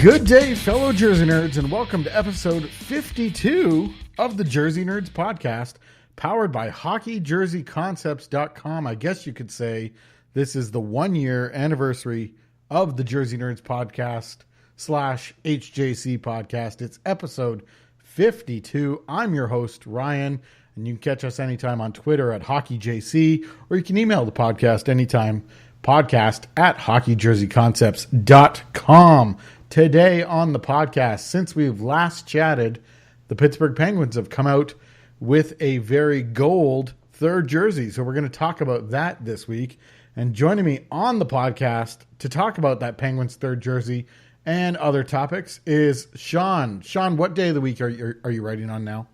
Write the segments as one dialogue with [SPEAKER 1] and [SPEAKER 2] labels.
[SPEAKER 1] Good day, fellow Jersey Nerds, and welcome to episode 52 of the Jersey Nerds podcast, powered by HockeyJerseyConcepts.com. I guess you could say this is the 1-year anniversary of the Jersey Nerds podcast / HJC podcast. It's episode 52. I'm your host, Ryan, and you can catch us anytime on Twitter at HockeyJC, or you can email the podcast anytime, podcast at HockeyJerseyConcepts.com. Today on the podcast, since we've last chatted, the Pittsburgh Penguins have come out with a very gold third jersey. So we're going to talk about that this week. And joining me on the podcast to talk about that Penguins third jersey and other topics is Shawn. Shawn, what day of the week are you writing on now?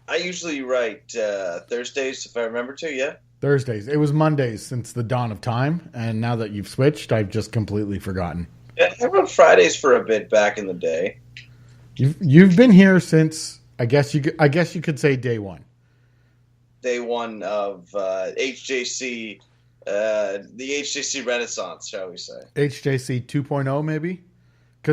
[SPEAKER 2] I usually write Thursdays if I remember to, yeah.
[SPEAKER 1] Thursdays. It was Mondays since the dawn of time, and now that you've switched, I've just completely forgotten.
[SPEAKER 2] Yeah, I wrote Fridays for a bit back in the day.
[SPEAKER 1] You've been here since I guess you could say day one.
[SPEAKER 2] Day one of HJC, the HJC Renaissance, shall we say?
[SPEAKER 1] HJC 2.0, maybe.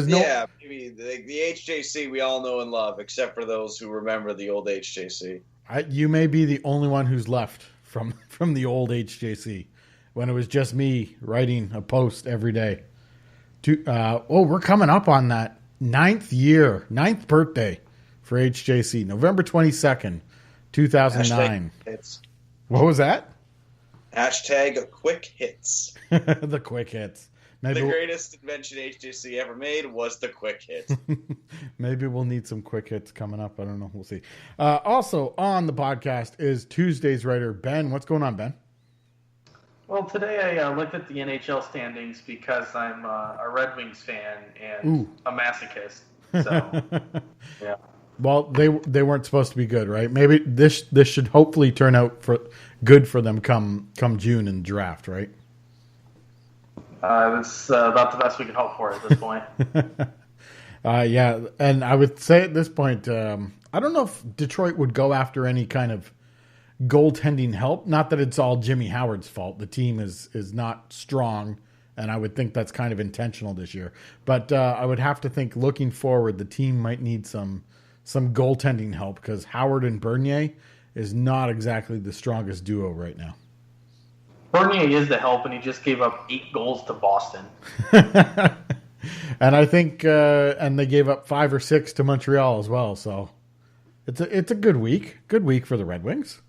[SPEAKER 2] Yeah, maybe the HJC we all know and love, except for those who remember the old HJC.
[SPEAKER 1] You may be the only one who's left from the old HJC, when it was just me writing a post every day. We're coming up on that 9th birthday for HJC, November 22nd, 2009. What was that?
[SPEAKER 2] Hashtag quick hits.
[SPEAKER 1] The quick hits.
[SPEAKER 2] The greatest invention HJC ever made was the quick hit.
[SPEAKER 1] Maybe we'll need some quick hits coming up. I don't know. We'll see. Also on the podcast is Tuesday's writer, Ben. What's going on, Ben?
[SPEAKER 3] Well, today I looked at the NHL standings because I'm a Red Wings fan and a masochist. So, yeah.
[SPEAKER 1] Well, they weren't supposed to be good, right? Maybe this should hopefully turn out good for them come June in the draft, right?
[SPEAKER 3] It's about the best we can hope for at this point.
[SPEAKER 1] Yeah, and I would say at this point, I don't know if Detroit would go after any kind of goaltending help. Not that it's all Jimmy Howard's fault. The team is not strong, and I would think that's kind of intentional this year. But I would have to think, looking forward, the team might need some goaltending help, because Howard and Bernier is not exactly the strongest duo right now.
[SPEAKER 3] Bernier is the help, and he just gave up 8 goals to Boston.
[SPEAKER 1] And I think, and they gave up 5 or 6 to Montreal as well. So it's a good week. Good week for the Red Wings.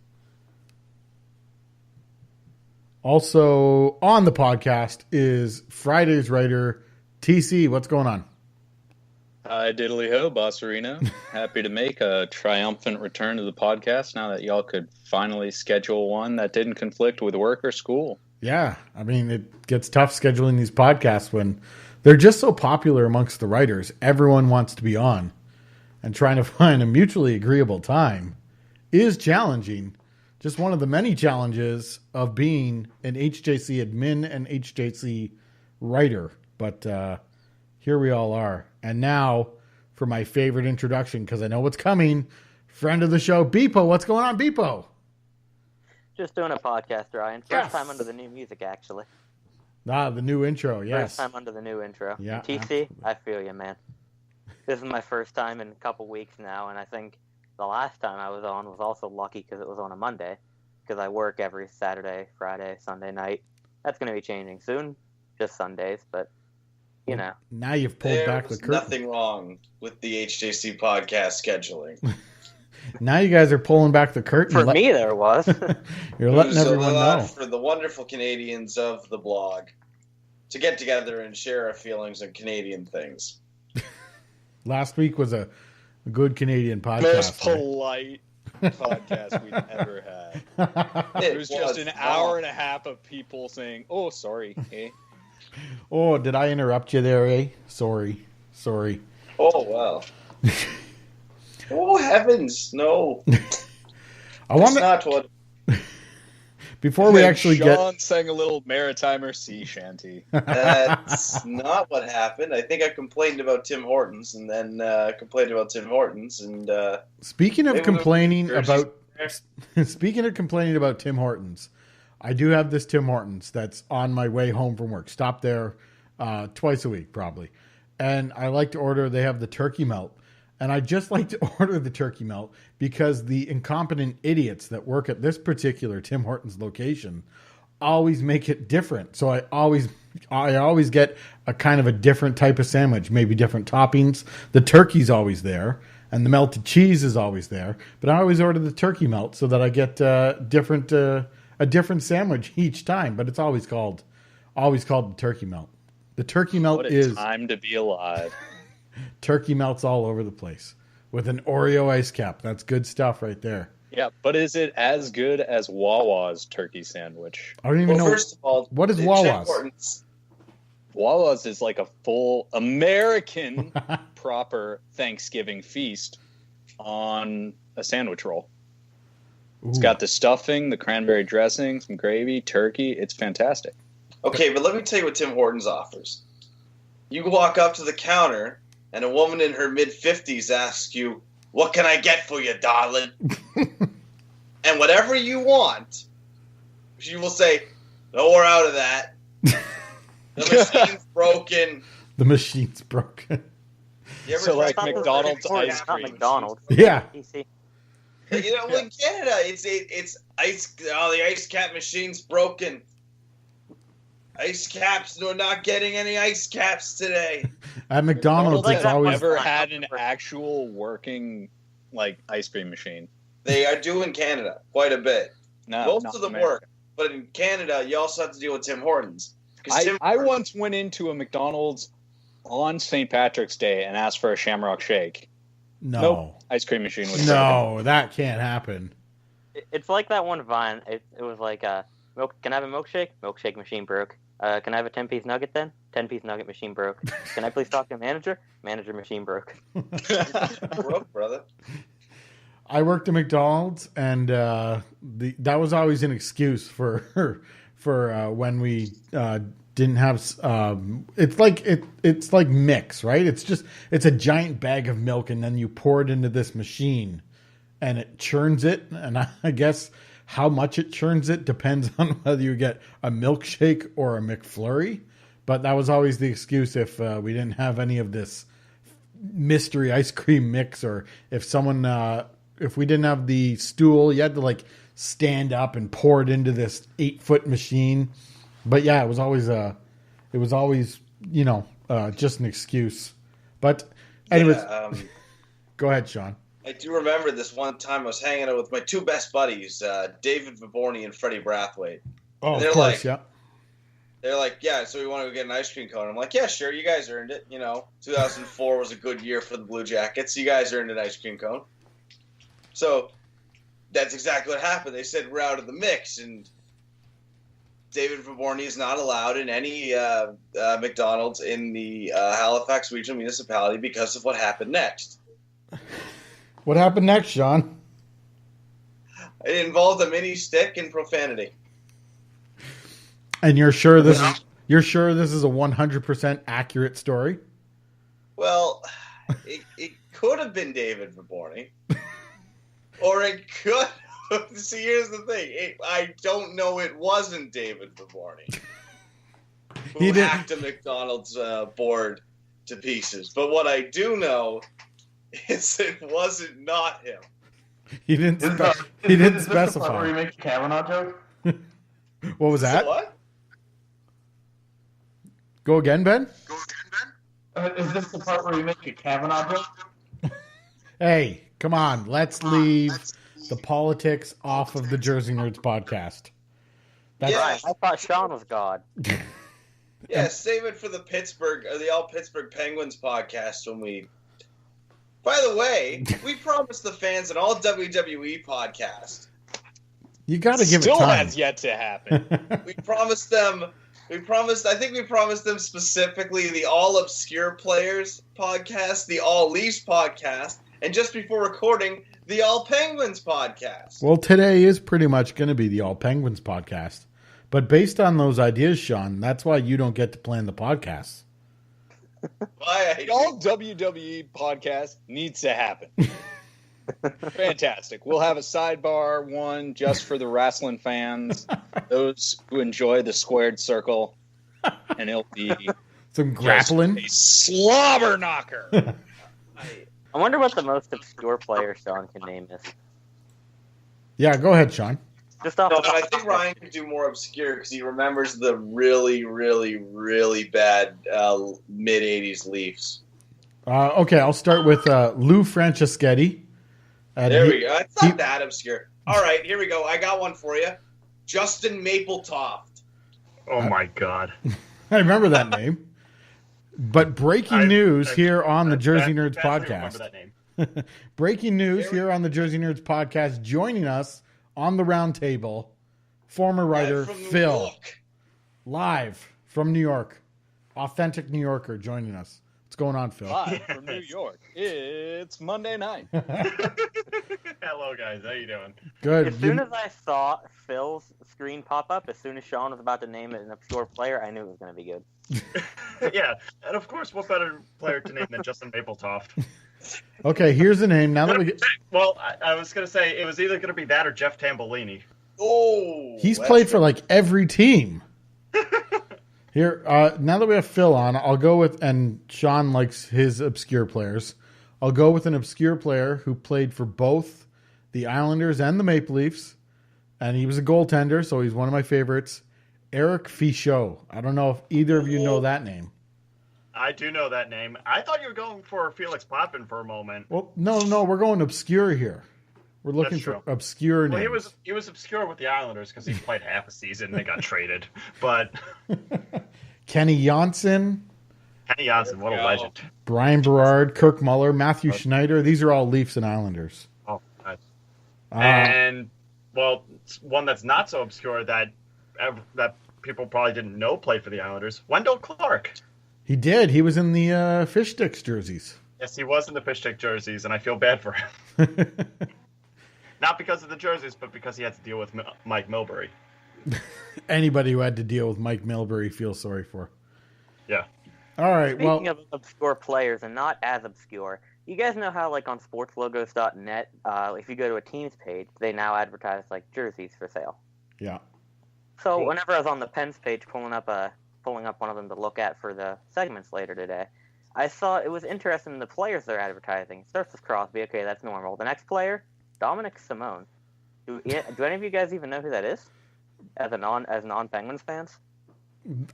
[SPEAKER 1] Also on the podcast is Friday's writer, TC. What's going on?
[SPEAKER 4] Hi, diddly ho, Boss Arena. Happy to make a triumphant return to the podcast now that y'all could finally schedule one that didn't conflict with work or school.
[SPEAKER 1] Yeah, I mean, it gets tough scheduling these podcasts when they're just so popular amongst the writers. Everyone wants to be on, and trying to find a mutually agreeable time is challenging. Just one of the many challenges of being an HJC admin and HJC writer. But here we all are. And now for my favorite introduction, because I know what's coming. Friend of the show, Bpoe. What's going on, Bpoe?
[SPEAKER 5] Just doing a podcast, Ryan. First time under the new music, actually.
[SPEAKER 1] The new intro, yes.
[SPEAKER 5] First time under the new intro.
[SPEAKER 1] Yeah,
[SPEAKER 5] TC, absolutely. I feel you, man. This is my first time in a couple weeks now, and I think the last time I was on was also lucky because it was on a Monday, because I work every Saturday, Friday, Sunday night. That's going to be changing soon, just Sundays, but you know.
[SPEAKER 1] Now you've pulled back the curtain.
[SPEAKER 2] There's nothing wrong with the HJC podcast scheduling.
[SPEAKER 1] Now you guys are pulling back the curtain.
[SPEAKER 5] For me, there was.
[SPEAKER 1] You're letting everyone know.
[SPEAKER 2] For the wonderful Canadians of the blog to get together and share our feelings on Canadian things.
[SPEAKER 1] Last week was a good Canadian podcast.
[SPEAKER 4] Most polite podcast we've ever had. It was just an hour and a half of people saying, "Oh, sorry, eh?
[SPEAKER 1] Oh, did I interrupt you there, eh? Sorry.
[SPEAKER 2] Oh, wow. Oh, heavens, no.
[SPEAKER 1] That's
[SPEAKER 2] not what...
[SPEAKER 1] Before we actually
[SPEAKER 4] Shawn sang a little Maritimer sea shanty.
[SPEAKER 2] That's not what happened. I think I complained about Tim Hortons, and then
[SPEAKER 1] Speaking of complaining about Tim Hortons, I do have this Tim Hortons that's on my way home from work. Stop there, twice a week probably. And I like to order, they have the turkey melt. And I just like to order the turkey melt because the incompetent idiots that work at this particular Tim Hortons location always make it different. So I always get a kind of a different type of sandwich, maybe different toppings. The turkey's always there and the melted cheese is always there, but I always order the turkey melt so that I get a different sandwich each time, but it's always called the turkey melt. The turkey melt
[SPEAKER 4] what a
[SPEAKER 1] is
[SPEAKER 4] time to be alive.
[SPEAKER 1] Turkey melts all over the place with an Oreo ice cap. That's good stuff right there.
[SPEAKER 4] Yeah, but is it as good as Wawa's turkey sandwich?
[SPEAKER 1] I don't even know.
[SPEAKER 2] First of all,
[SPEAKER 1] what is Wawa's?
[SPEAKER 4] Wawa's is like a full American proper Thanksgiving feast on a sandwich roll. Ooh. It's got the stuffing, the cranberry dressing, some gravy, turkey. It's fantastic.
[SPEAKER 2] Okay, but let me tell you what Tim Hortons offers. You walk up to the counter, and a woman in her mid-50s asks you, "What can I get for you, darling?" And whatever you want, she will say, "No, we're out of that. The machine's broken."
[SPEAKER 1] The machine's broken.
[SPEAKER 2] You ever
[SPEAKER 4] so like McDonald's ice cream.
[SPEAKER 5] McDonald's.
[SPEAKER 1] Yeah.
[SPEAKER 2] You know, in Canada, it's ice. Oh, the ice cap machine's broken. Ice caps. We're not getting any ice caps today.
[SPEAKER 1] At McDonald's, it's always
[SPEAKER 4] never had an actual working like ice cream machine.
[SPEAKER 2] They are doing Canada quite a bit.
[SPEAKER 4] No,
[SPEAKER 2] most of them work, but in Canada, you also have to deal with Tim Hortons.
[SPEAKER 4] I once went into a McDonald's on St. Patrick's Day and asked for a Shamrock Shake.
[SPEAKER 1] No.
[SPEAKER 4] Nope. Ice cream machine was
[SPEAKER 1] broken. That can't happen.
[SPEAKER 5] It's like that one Vine. It was like, can I have a milkshake? Milkshake machine broke. Can I have a 10-piece nugget then? 10-piece nugget machine broke. Can I please talk to a manager? Manager machine broke.
[SPEAKER 2] Broke, brother.
[SPEAKER 1] I worked at McDonald's, and that was always an excuse for when we didn't have. It's like mix, right? It's a giant bag of milk, and then you pour it into this machine, and it churns it. And I guess how much it churns it depends on whether you get a milkshake or a McFlurry. But that was always the excuse if we didn't have any of this mystery ice cream mix, or if we didn't have the stool, you had to like stand up and pour it into this 8-foot machine. But yeah, it was always just an excuse. But anyways, go ahead, Shawn.
[SPEAKER 2] I do remember this one time I was hanging out with my two best buddies, David Viborny and Freddie Brathwaite.
[SPEAKER 1] Oh, of course, yeah.
[SPEAKER 2] They're like, yeah, so we want to go get an ice cream cone. I'm like, yeah, sure, you guys earned it. 2004 was a good year for the Blue Jackets. You guys earned an ice cream cone. So that's exactly what happened. They said we're out of the mix, and David Viborny is not allowed in any McDonald's in the Halifax Regional Municipality because of what happened next.
[SPEAKER 1] What happened next, Shawn?
[SPEAKER 2] It involved a mini stick and profanity.
[SPEAKER 1] And you're sure this is a 100% accurate story?
[SPEAKER 2] Well, it could have been David Viborny. Or it could. See, here's the thing. I don't know. It wasn't David Viborny who hacked a McDonald's board to pieces. But what I do know is it wasn't not him.
[SPEAKER 1] He didn't specify.
[SPEAKER 3] Is this the part where he makes a Kavanaugh joke?
[SPEAKER 1] What was that?
[SPEAKER 2] What?
[SPEAKER 1] Go again, Ben?
[SPEAKER 3] Is this the part where you make a Kavanaugh joke?
[SPEAKER 1] Hey, come on. Let's leave the politics off of the Jersey Nerds podcast.
[SPEAKER 5] That's right. I thought Shawn was God.
[SPEAKER 2] Yeah, save it for the All Pittsburgh Penguins podcast when we... By the way, we promised the fans an all WWE podcast.
[SPEAKER 1] You got to give it time.
[SPEAKER 4] Still has yet to happen.
[SPEAKER 2] We promised them... I think we promised them specifically the All Obscure Players podcast, the All Leafs podcast, and just before recording, the All Penguins podcast.
[SPEAKER 1] Well, today is pretty much going to be the All Penguins podcast. But based on those ideas, Shawn, that's why you don't get to plan the podcast.
[SPEAKER 4] The All WWE podcast needs to happen. Fantastic. We'll have a sidebar one just for the wrestling fans, those who enjoy the squared circle, and it'll be
[SPEAKER 1] Some grappling.
[SPEAKER 4] Just a slobber knocker.
[SPEAKER 5] I wonder what the most obscure player Shawn can name is.
[SPEAKER 1] Yeah, go ahead, Shawn.
[SPEAKER 5] Just off
[SPEAKER 2] No,
[SPEAKER 5] the
[SPEAKER 2] but I think Ryan could do more obscure because he remembers the really, really, really bad mid '80s Leafs.
[SPEAKER 1] Okay, I'll start with Lou Franceschetti.
[SPEAKER 2] There we go. It's not that obscure. All right, here we go. I got one for you. Justin Mapletoft.
[SPEAKER 6] Oh my God!
[SPEAKER 1] I remember that name. But breaking news here on the Jersey Nerds podcast.
[SPEAKER 6] That name.
[SPEAKER 1] Breaking news here on the Jersey Nerds podcast. Joining us on the round table, former writer Phil, live from New York, authentic New Yorker, joining us. What's going on, Phil?
[SPEAKER 4] Live from New York. It's Monday night.
[SPEAKER 6] Hello, guys. How you doing?
[SPEAKER 1] Good.
[SPEAKER 5] As soon as I saw Phil's screen pop up, as soon as Shawn was about to name it an obscure player, I knew it was going to be good.
[SPEAKER 6] Yeah, and of course, what better player to name than Justin Mapletoft?
[SPEAKER 1] Okay, here's the name. Now that we get...
[SPEAKER 6] Well, I was going to say it was either going to be that or Jeff Tambellini.
[SPEAKER 2] Oh,
[SPEAKER 1] He's played for like every team. Here, now that we have Phil on, I'll go with, and Shawn likes his obscure players. I'll go with an obscure player who played for both the Islanders and the Maple Leafs, and he was a goaltender, so he's one of my favorites. Eric Fichaud. I don't know if either of you know that name.
[SPEAKER 6] I do know that name. I thought you were going for Felix Potvin for a moment.
[SPEAKER 1] Well, no, we're going obscure here. We're looking
[SPEAKER 6] That's
[SPEAKER 1] for
[SPEAKER 6] true.
[SPEAKER 1] obscure names.
[SPEAKER 6] Well, he was obscure with the Islanders because he played half a season and they got traded. But
[SPEAKER 1] Kenny Janssen,
[SPEAKER 6] Kenny Janssen, what a legend.
[SPEAKER 1] Brian Berard, Kirk Muller, Matthew Schneider. These are all Leafs and Islanders.
[SPEAKER 6] Oh, nice. And, well, one that's not so obscure that people probably didn't know played for the Islanders, Wendell Clark.
[SPEAKER 1] He did. He was in the Fish Sticks jerseys.
[SPEAKER 6] Yes, he was in the fish stick jerseys, and I feel bad for him. Not because of the jerseys, but because he had to deal with Mike Milbury.
[SPEAKER 1] Anybody who had to deal with Mike Milbury feels sorry for.
[SPEAKER 6] Yeah.
[SPEAKER 1] All right.
[SPEAKER 5] Speaking of obscure players and not as obscure, you guys know how, like, on sportslogos.net, if you go to a team's page, they now advertise, like, jerseys for sale.
[SPEAKER 1] Yeah.
[SPEAKER 5] So whenever I was on the Pens page pulling up one of them to look at for the segments later today, I saw it was interesting in the players they're advertising. It starts with Crosby. Okay, that's normal. The next player, Dominic Simone. Do any of you guys even know who that is? As non-Penguins fans?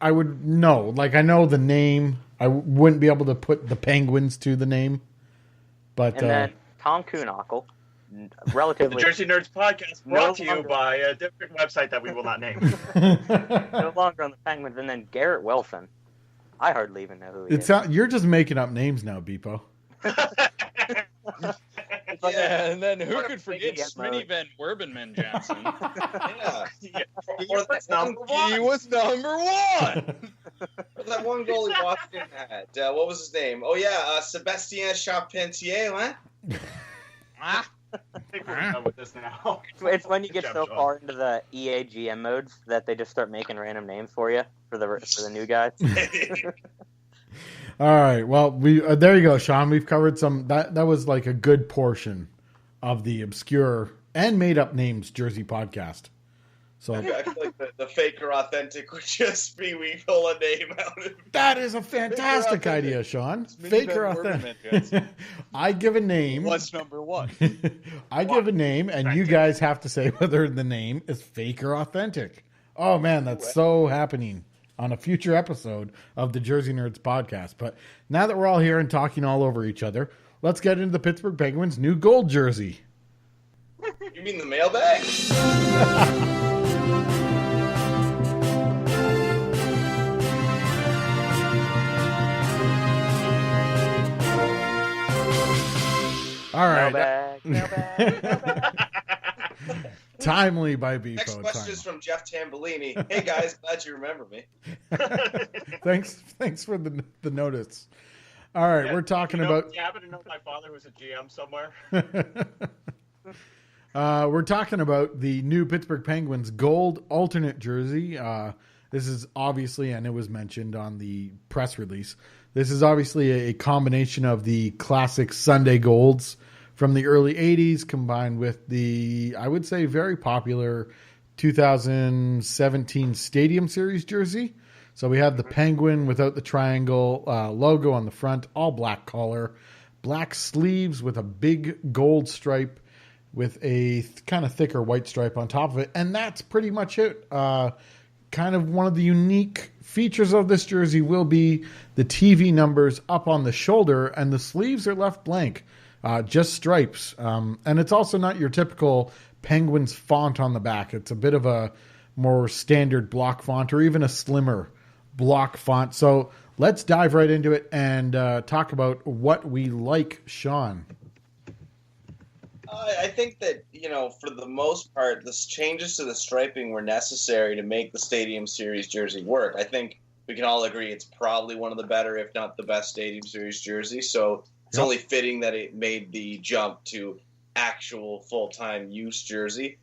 [SPEAKER 1] I would know. Like, I know the name. I wouldn't be able to put the Penguins to the name. But
[SPEAKER 5] And then Tom Kuhnhackl, relatively...
[SPEAKER 6] The Jersey Nerds podcast brought to you by a different website that we will not name.
[SPEAKER 5] no longer on the Penguins. And then Garrett Wilson. I hardly even know who he is.
[SPEAKER 1] You're just making up names now, Bpoe.
[SPEAKER 4] Yeah, and then who could forget Smitty Van Werbenman Johnson?
[SPEAKER 2] Yeah.
[SPEAKER 6] He was number one.
[SPEAKER 2] Or that one goalie Washington had. What was his name? Oh, yeah, Sebastien Charpentier, huh?
[SPEAKER 6] I think we're done with this now.
[SPEAKER 5] It's when you get
[SPEAKER 6] Good
[SPEAKER 5] so
[SPEAKER 6] job, Shawn.
[SPEAKER 5] far into the EAGM modes that they just start making random names for you for the new guys.
[SPEAKER 1] All right. Well, we there you go, Shawn. We've covered some. That was like a good portion of the obscure and made up names Jersey podcast. So
[SPEAKER 2] I feel like the fake or authentic would just be we pull a name out of it.
[SPEAKER 1] that is a fantastic idea, Shawn. Fake or authentic? I give a name.
[SPEAKER 4] What's number one?
[SPEAKER 1] I give a name, and you guys have to say whether the name is fake or authentic. Oh man, that's so happening on a future episode of the Jersey Nerds podcast. But now that we're all here and talking all over each other, let's get into the Pittsburgh Penguins' new gold jersey.
[SPEAKER 2] You mean the mailbag?
[SPEAKER 1] All right.
[SPEAKER 5] Mailbag.
[SPEAKER 1] Timely by Bpoe.
[SPEAKER 2] Next question is from Jeff Tambellini. Hey guys, glad you remember me.
[SPEAKER 1] Thanks for the notice. All right,
[SPEAKER 6] Yeah,
[SPEAKER 1] we're talking
[SPEAKER 6] Do
[SPEAKER 1] about.
[SPEAKER 6] you happen to know my father was a GM somewhere?
[SPEAKER 1] We're talking about the new Pittsburgh Penguins gold alternate jersey. This is obviously, and it was mentioned on the press release, this is obviously a combination of the classic Sande golds from the early 80s combined with the, I would say, very popular 2017 Stadium Series jersey. So we have the penguin without the triangle logo on the front, all black collar, black sleeves with a big gold stripe with a kind of thicker white stripe on top of it. And that's pretty much it. Kind of one of the unique features of this jersey will be the TV numbers up on the shoulder, and the sleeves are left blank, just stripes. And it's also not your typical Penguins font on the back. It's a bit of a more standard block font, or even a slimmer block font. So let's dive right into it and talk about what we like, Shawn.
[SPEAKER 2] I think that, for the most part, the changes to the striping were necessary to make the Stadium Series jersey work. I think we can all agree it's probably one of the better, if not the best, Stadium Series jersey. So it's only fitting that it made the jump to actual full-time use jersey.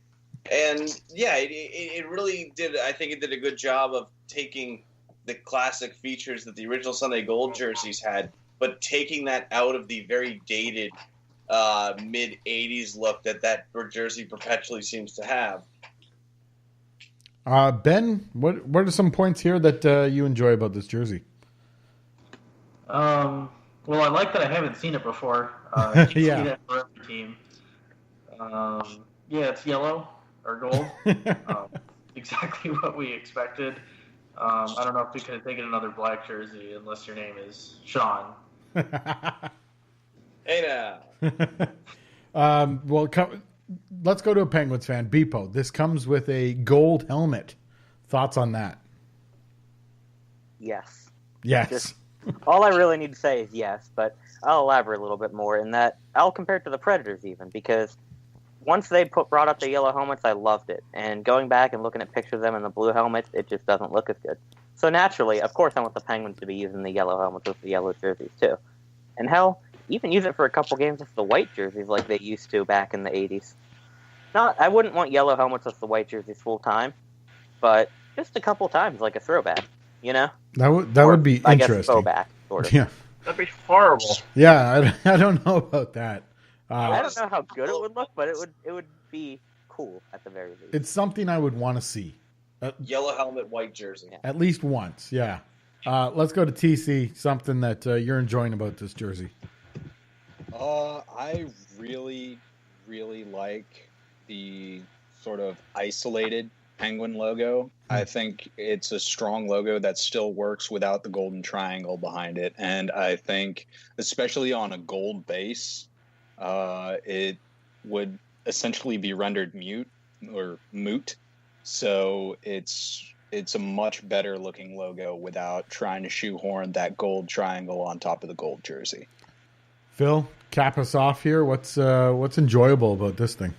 [SPEAKER 2] And, yeah, it really did. I think it did a good job of taking the classic features that the original Sunday Gold jerseys had, but taking that out of the very dated mid-'80s look that jersey perpetually seems to have.
[SPEAKER 1] Ben, what are some points here that you enjoy about this jersey?
[SPEAKER 3] Well, I like that I haven't seen it before.
[SPEAKER 1] Yeah.
[SPEAKER 3] See that for every team. Yeah, it's yellow or gold. Exactly what we expected. I don't know if we could have taken another black jersey unless your name is Shawn.
[SPEAKER 2] Hey now.
[SPEAKER 1] Let's go to a Penguins fan, Bpoe. This comes with a gold helmet. Thoughts on that?
[SPEAKER 5] Yes.
[SPEAKER 1] Yes.
[SPEAKER 5] All I really need to say is yes, but I'll elaborate a little bit more in that I'll compare it to the Predators even, because once they brought up the yellow helmets, I loved it. And going back and looking at pictures of them in the blue helmets, it just doesn't look as good. So naturally, of course, I want the Penguins to be using the yellow helmets with the yellow jerseys too. And hell, even use it for a couple games with the white jerseys like they used to back in the 80s. I wouldn't want yellow helmets with the white jerseys full time, but just a couple times, like a throwback,
[SPEAKER 1] That would be
[SPEAKER 5] I
[SPEAKER 1] interesting.
[SPEAKER 5] guess throwback, sort of.
[SPEAKER 1] Yeah.
[SPEAKER 6] That'd be horrible.
[SPEAKER 1] Yeah, I don't know about that.
[SPEAKER 5] I don't know how good it would look, but it would be cool at the very least.
[SPEAKER 1] It's something I would want to see.
[SPEAKER 2] Yellow helmet, white jersey.
[SPEAKER 1] At least once, yeah. Let's go to TC, something that you're enjoying about this jersey.
[SPEAKER 4] I really, really like the sort of isolated Penguin logo. I think it's a strong logo that still works without the golden triangle behind it. And I think, especially on a gold base, it would essentially be rendered moot. So it's a much better looking logo without trying to shoehorn that gold triangle on top of the gold jersey.
[SPEAKER 1] Phil, cap us off here. What's enjoyable about this thing?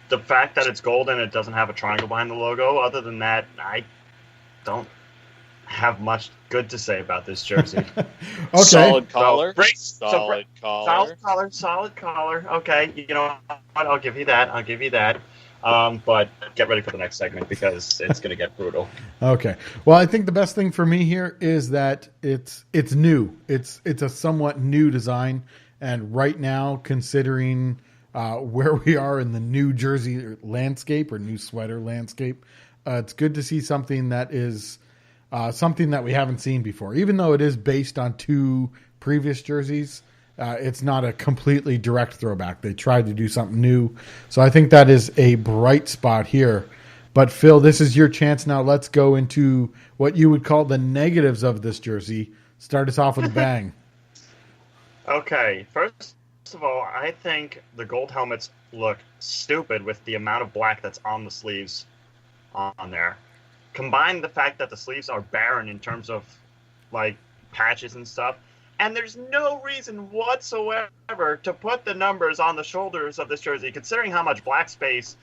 [SPEAKER 6] The fact that it's gold and it doesn't have a triangle behind the logo. Other than that, I don't have much good to say about this jersey.
[SPEAKER 1] Okay.
[SPEAKER 4] Solid collar.
[SPEAKER 6] Solid collar. Okay, you know what? I'll give you that. But get ready for the next segment because it's going to get brutal.
[SPEAKER 1] Okay. Well, I think the best thing for me here is that it's new. It's a somewhat new design, and right now, considering where we are in the New Jersey landscape or new sweater landscape, it's good to see something that is something that we haven't seen before. Even though it is based on two previous jerseys, it's not a completely direct throwback. They tried to do something new. So I think that is a bright spot here. But Phil, this is your chance now. Let's go into what you would call the negatives of this jersey. Start us off with a bang.
[SPEAKER 6] Okay, first of all, I think the gold helmets look stupid with the amount of black that's on the sleeves on there. Combine the fact that the sleeves are barren in terms of like patches and stuff, and there's no reason whatsoever to put the numbers on the shoulders of this jersey, considering how much black space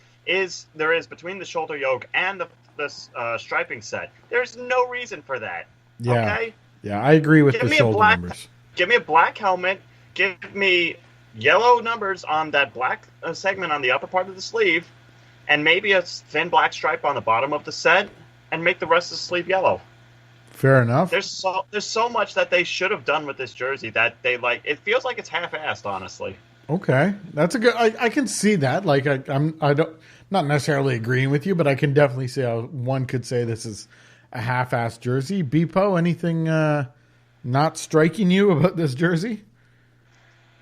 [SPEAKER 6] there is between the shoulder yoke and the striping set. There's no reason for that.
[SPEAKER 1] Yeah.
[SPEAKER 6] Okay?
[SPEAKER 1] Yeah, I agree with the shoulder numbers.
[SPEAKER 6] Give me a black helmet. Give me yellow numbers on that black segment on the upper part of the sleeve, and maybe a thin black stripe on the bottom of the set, and make the rest of the sleeve yellow.
[SPEAKER 1] Fair enough.
[SPEAKER 6] There's so much that they should have done with this jersey that they like. It feels like it's half-assed, honestly.
[SPEAKER 1] Okay, that's a good. I can see that. Like I don't. not necessarily agreeing with you, but I can definitely see how one could say this is a half-assed jersey. Bpoe, anything not striking you about this jersey?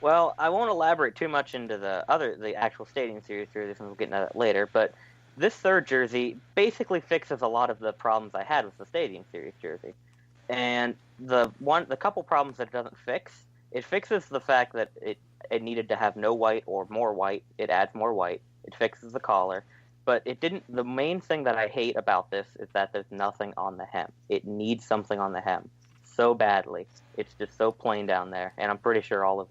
[SPEAKER 5] Well, I won't elaborate too much into the actual Stadium Series jersey, since we'll get into that later, but this third jersey basically fixes a lot of the problems I had with the Stadium Series jersey. And the couple problems that it doesn't fix, it fixes the fact that it needed to have no white or more white. It adds more white. It fixes the collar. But it didn't. The main thing that I hate about this is that there's nothing on the hem. It needs something on the hem so badly. It's just so plain down there, and I'm pretty sure all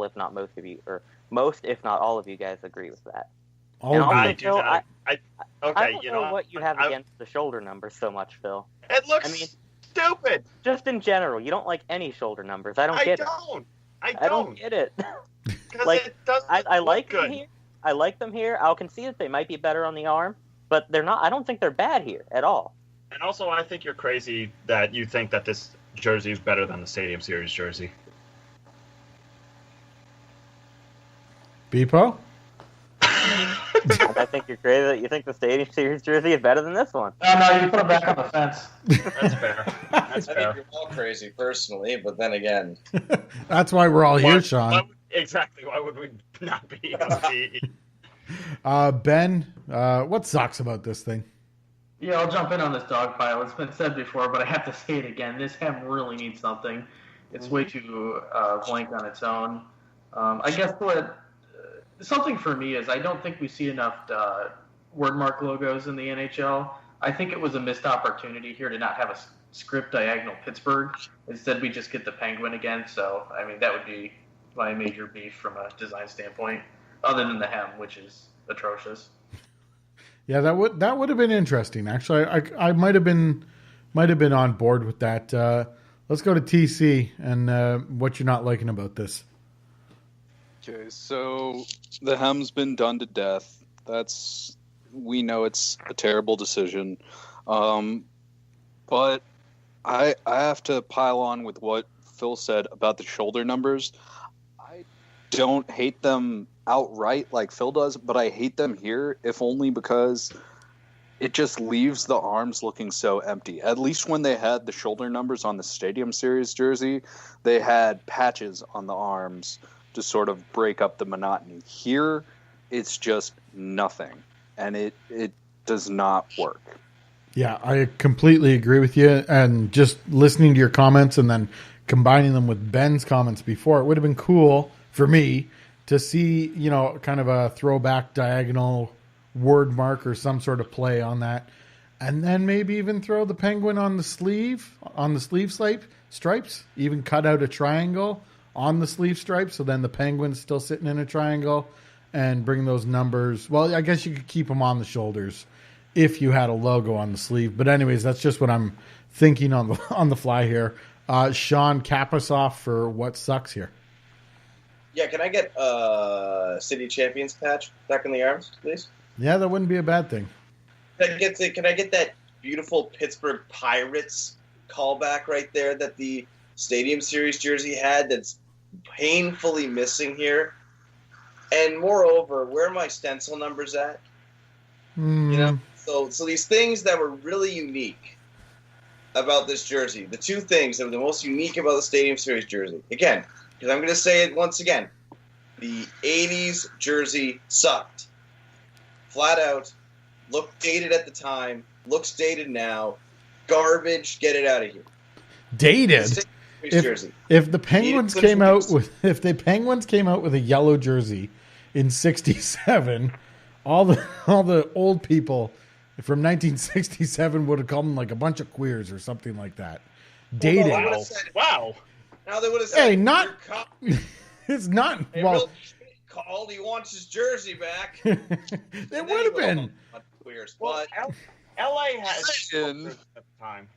[SPEAKER 5] if not most of you, or most if not all of you guys agree with that.
[SPEAKER 6] I do not.
[SPEAKER 5] I don't know what you have against the shoulder numbers so much, Phil.
[SPEAKER 6] It looks stupid.
[SPEAKER 5] Just in general, you don't like any shoulder numbers. I don't get it. I don't get it.
[SPEAKER 6] Like, it doesn't
[SPEAKER 5] I like
[SPEAKER 6] good.
[SPEAKER 5] them here. I like them here. I'll concede that they might be better on the arm, but they're not. I don't think they're bad here at all.
[SPEAKER 6] And also, I think you're crazy that you think that this jersey is better than the Stadium Series jersey.
[SPEAKER 1] Bpoe?
[SPEAKER 5] I think you're crazy that you think the Stadium Series jersey is better than this one.
[SPEAKER 3] No, you put it back on the fence.
[SPEAKER 6] That's fair. That's
[SPEAKER 2] I
[SPEAKER 6] fair.
[SPEAKER 2] think you're all crazy personally, but then again,
[SPEAKER 1] That's why we're all here, Shawn.
[SPEAKER 6] Exactly. Why would we not be?
[SPEAKER 1] Ben, what sucks about this thing?
[SPEAKER 3] Yeah, I'll jump in on this dog pile. It's been said before, but I have to say it again. This hem really needs something. It's way too blank on its own. I guess what something for me is I don't think we see enough wordmark logos in the NHL. I think it was a missed opportunity here to not have a script diagonal Pittsburgh. Instead, we just get the Penguin again. So, I mean, that would be my major beef from a design standpoint, other than the hem, which is atrocious.
[SPEAKER 1] Yeah, that would have been interesting. Actually, I might have been on board with that. Let's go to TC and what you're not liking about this.
[SPEAKER 4] Okay, so the hem's been done to death. We know it's a terrible decision, but I have to pile on with what Phil said about the shoulder numbers. I don't hate them outright like Phil does, but I hate them here, if only because it just leaves the arms looking so empty. At least when they had the shoulder numbers on the Stadium Series jersey, they had patches on the arms to sort of break up the monotony. Here, it's just nothing, and it does not work.
[SPEAKER 1] Yeah, I completely agree with you. And just listening to your comments and then combining them with Ben's comments before, it would have been cool for me to see, kind of a throwback diagonal word mark or some sort of play on that. And then maybe even throw the Penguin on the sleeve stripes, even cut out a triangle on the sleeve stripe, so then the Penguin's still sitting in a triangle, and bring those numbers. Well, I guess you could keep them on the shoulders if you had a logo on the sleeve. But anyways, that's just what I'm thinking on the fly here. Shawn, cap us off for what sucks here.
[SPEAKER 2] yeah, can I get City Champions patch back in the arms, please?
[SPEAKER 1] Yeah, that wouldn't be a bad thing.
[SPEAKER 2] Can I get that beautiful Pittsburgh Pirates callback right there that the Stadium Series jersey had that's painfully missing here? And moreover, where are my stencil numbers at? So these things that were really unique about this jersey, the two things that were the most unique about the Stadium Series jersey, again, because I'm going to say it once again, the 80s jersey sucked. Flat out, looked dated at the time, looks dated now, garbage, get it out of here.
[SPEAKER 1] Dated? If the Penguins came out with a yellow jersey in '67, all the old people from 1967 would have called them like a bunch of queers or something like that. Dated.
[SPEAKER 6] Wow.
[SPEAKER 2] Now they would have said,
[SPEAKER 1] "Hey, not." It's not.
[SPEAKER 2] Hey,
[SPEAKER 1] well,
[SPEAKER 2] called. He wants his jersey back.
[SPEAKER 1] It would have been.
[SPEAKER 2] Queers,
[SPEAKER 6] well,
[SPEAKER 2] but
[SPEAKER 6] LA had at the time.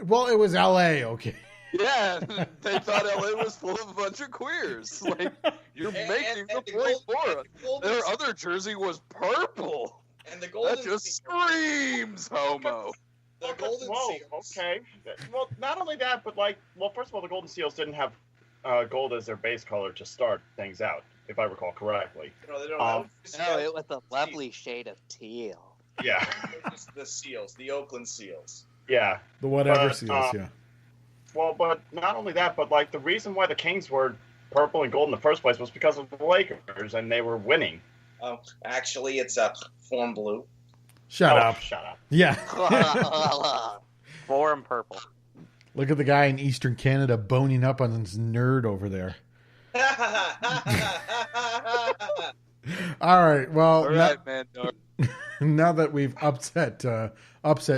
[SPEAKER 1] Well, it was LA. Okay.
[SPEAKER 4] Yeah, they thought LA was full of a bunch of queers. Like, you're making the point for us. Their other jersey was purple.
[SPEAKER 2] And the Golden
[SPEAKER 4] That just screams homo.
[SPEAKER 2] The Golden Seals.
[SPEAKER 6] Okay. Well, not only that, but first of all, the Golden Seals didn't have gold as their base color to start things out. if I recall correctly.
[SPEAKER 2] They don't have
[SPEAKER 5] No, it was a lovely shade of teal.
[SPEAKER 6] Yeah.
[SPEAKER 2] Just the Seals, the Oakland Seals.
[SPEAKER 6] Yeah.
[SPEAKER 1] The whatever Seals, yeah.
[SPEAKER 6] Well, but not only that, but like the reason why the Kings were purple and gold in the first place was because of the Lakers, and they were winning.
[SPEAKER 2] Oh, actually, it's a form blue.
[SPEAKER 1] Shut up.
[SPEAKER 6] Shut up.
[SPEAKER 1] Yeah.
[SPEAKER 5] Form purple.
[SPEAKER 1] Look at the guy in Eastern Canada boning up on this nerd over there. All right. Well,
[SPEAKER 4] All right, man.
[SPEAKER 1] now that we've upset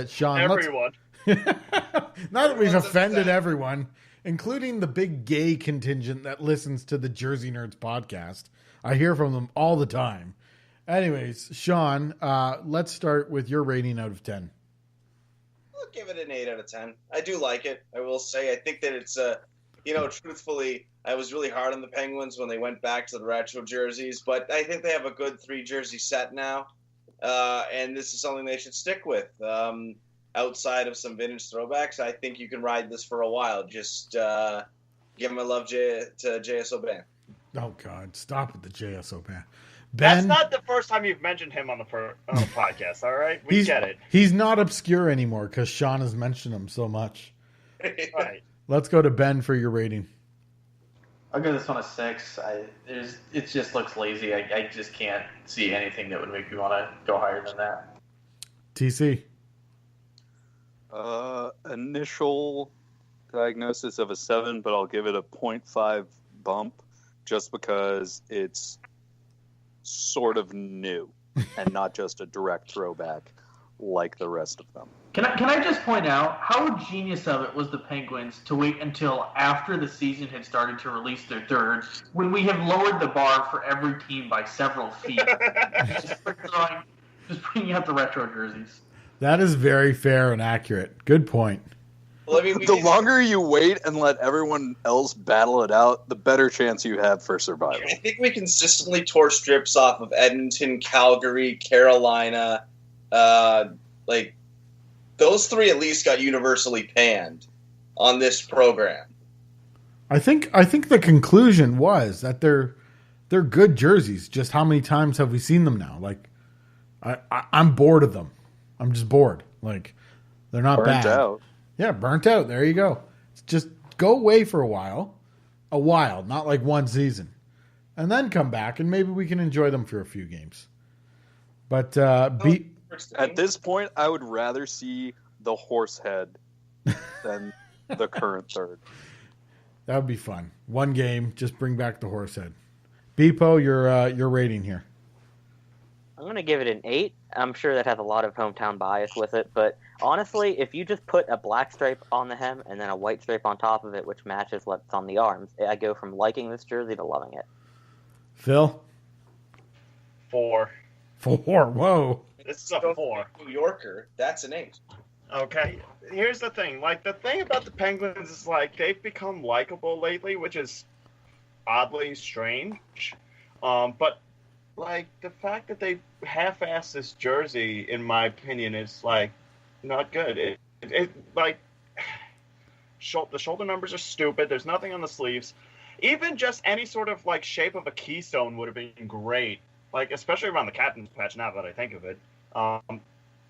[SPEAKER 1] Shawn,
[SPEAKER 6] Everyone.
[SPEAKER 1] now that we've offended everyone, including the big gay contingent that listens to the Jersey Nerds podcast, I hear from them all the time. Anyways, Shawn, let's start with your rating out of 10.
[SPEAKER 2] I'll give it an 8 out of 10. I do like it. I will say, I think that it's truthfully, I was really hard on the Penguins when they went back to the retro jerseys, but I think they have a good 3 jersey set now, and this is something they should stick with. Outside of some vintage throwbacks, I think you can ride this for a while. Just give my love to JSO Ban.
[SPEAKER 1] Oh, God. Stop with the JSO Ban.
[SPEAKER 6] That's
[SPEAKER 1] Ben,
[SPEAKER 6] not the first time you've mentioned him on the podcast, all right? We get it.
[SPEAKER 1] He's not obscure anymore because Shawn has mentioned him so much.
[SPEAKER 6] Right.
[SPEAKER 1] Let's go to Ben for your rating.
[SPEAKER 3] I'll give this one a 6. It just looks lazy. I just can't see anything that would make me want to go higher than that.
[SPEAKER 1] TC.
[SPEAKER 4] Initial diagnosis of a 7, but I'll give it a 0.5 bump just because it's sort of new and not just a direct throwback like the rest of them.
[SPEAKER 3] Can I just point out how genius of it was the Penguins to wait until after the season had started to release their third, when we have lowered the bar for every team by several feet, just bringing out the retro jerseys.
[SPEAKER 1] That is very fair and accurate. Good point.
[SPEAKER 2] Well, I mean,
[SPEAKER 4] The longer you wait and let everyone else battle it out, the better chance you have for survival.
[SPEAKER 2] I think we consistently tore strips off of Edmonton, Calgary, Carolina. Those 3 at least got universally panned on this program.
[SPEAKER 1] I think the conclusion was that they're good jerseys. Just how many times have we seen them now? Like, I'm bored of them. I'm just bored. Like, they're not
[SPEAKER 4] Burnt
[SPEAKER 1] bad.
[SPEAKER 4] out.
[SPEAKER 1] Yeah, burnt out. There you go. Just go away for a while, not like one season, and then come back and maybe we can enjoy them for a few games. But
[SPEAKER 4] At this point, I would rather see the horse head than the current third.
[SPEAKER 1] that would be fun. One game, just bring back the horse head. Bpoe, your rating here.
[SPEAKER 5] I'm going to give it an 8. I'm sure that has a lot of hometown bias with it, but honestly, if you just put a black stripe on the hem and then a white stripe on top of it, which matches what's on the arms, I go from liking this jersey to loving it.
[SPEAKER 1] Phil?
[SPEAKER 6] 4.
[SPEAKER 1] 4. Whoa.
[SPEAKER 6] This is a 4.
[SPEAKER 2] New Yorker, that's an 8.
[SPEAKER 6] Okay, here's the thing. Like, the thing about the Penguins is, like, they've become likable lately, which is oddly strange. But, like, the fact that they half-assed this jersey, in my opinion, is, like, not good. It the shoulder numbers are stupid. There's nothing on the sleeves. Even just any sort of, like, shape of a keystone would have been great. Like, especially around the captain's patch, now that I think of it.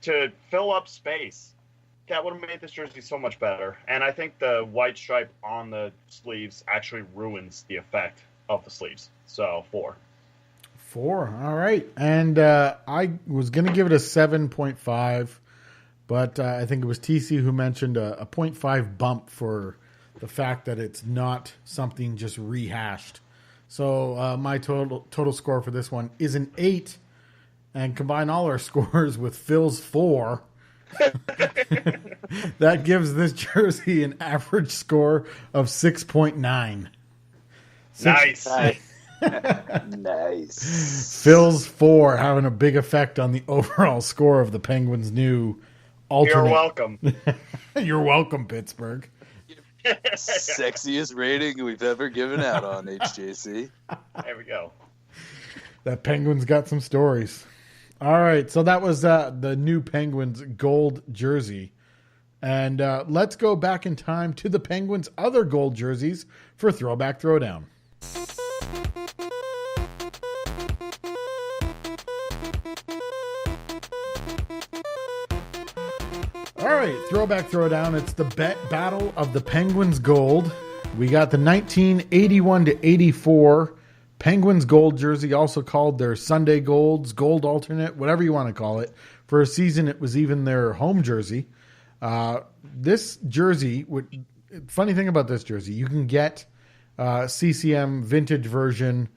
[SPEAKER 6] To fill up space. That would have made this jersey so much better. And I think the white stripe on the sleeves actually ruins the effect of the sleeves. So, 4.
[SPEAKER 1] 4. All right. And I was going to give it a 7.5, but I think it was TC who mentioned a 0.5 bump for the fact that it's not something just rehashed. So my total score for this one is an 8, and combine all our scores with Phil's 4. That gives this jersey an average score of 6.9.
[SPEAKER 6] Nice.
[SPEAKER 4] Nice.
[SPEAKER 1] Phil's 4 having a big effect on the overall score of the Penguins' new alternate.
[SPEAKER 6] You're welcome.
[SPEAKER 1] You're welcome, Pittsburgh.
[SPEAKER 4] Sexiest rating we've ever given out on HJC.
[SPEAKER 6] There we go.
[SPEAKER 1] That Penguins got some stories. All right, so that was the new Penguins gold jersey. And let's go back in time to the Penguins' other gold jerseys for Throwback Throwdown. right, Throwback Throwdown. It's the battle of the Penguins Gold. We got the 1981 to 84 Penguins Gold jersey, also called their Sunday Golds, Gold Alternate, whatever you want to call it. For a season, it was even their home jersey. This jersey, funny thing about this jersey, you can get CCM vintage version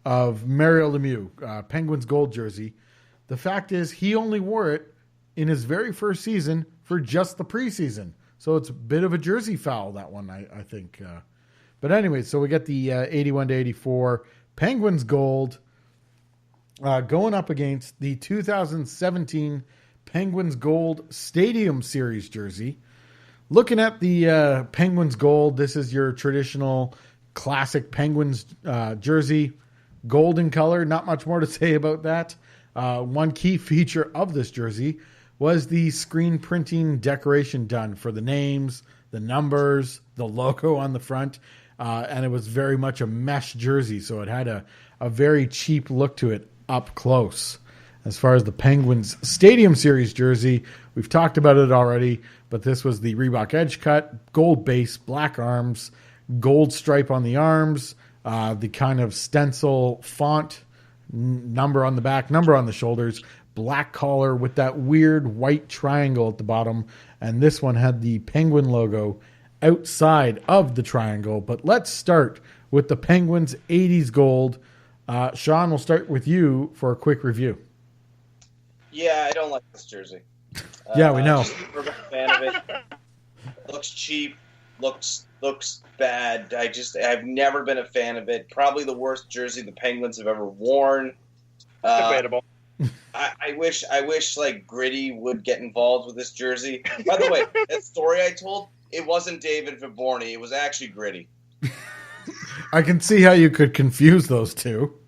[SPEAKER 1] of Mario Lemieux, Penguins Gold jersey. The fact is, he only wore it in his very first season for just the preseason. So it's a bit of a jersey foul, that one, I think. But anyway, so we get the 81 to 84 Penguins Gold going up against the 2017 Penguins Gold Stadium Series jersey. Looking at the Penguins Gold, this is your traditional classic Penguins jersey, golden color. Not much more to say about that. One key feature of this jersey was the screen printing decoration done for the names, the numbers, the logo on the front. And it was very much a mesh jersey, so it had a very cheap look to it up close. As far as the Penguins Stadium Series jersey, we've talked about it already, but this was the Reebok Edge Cut, gold base, black arms, gold stripe on the arms, the kind of stencil font, number on the back, number on the shoulders, black collar with that weird white triangle at the bottom, and this one had the Penguin logo outside of the triangle. But let's start with the Penguins 80s Gold. Shawn, we'll start with you for a quick review.
[SPEAKER 2] Yeah, I don't like this jersey.
[SPEAKER 1] Yeah, we know.
[SPEAKER 2] I'm a fan of it. Looks cheap. Looks bad. I've never been a fan of it. Probably the worst jersey the Penguins have ever worn.
[SPEAKER 6] Debatable.
[SPEAKER 2] I wish like Gritty would get involved with this jersey. By the way, that story I told, it wasn't David Viborny. It was actually Gritty.
[SPEAKER 1] I can see how you could confuse those two.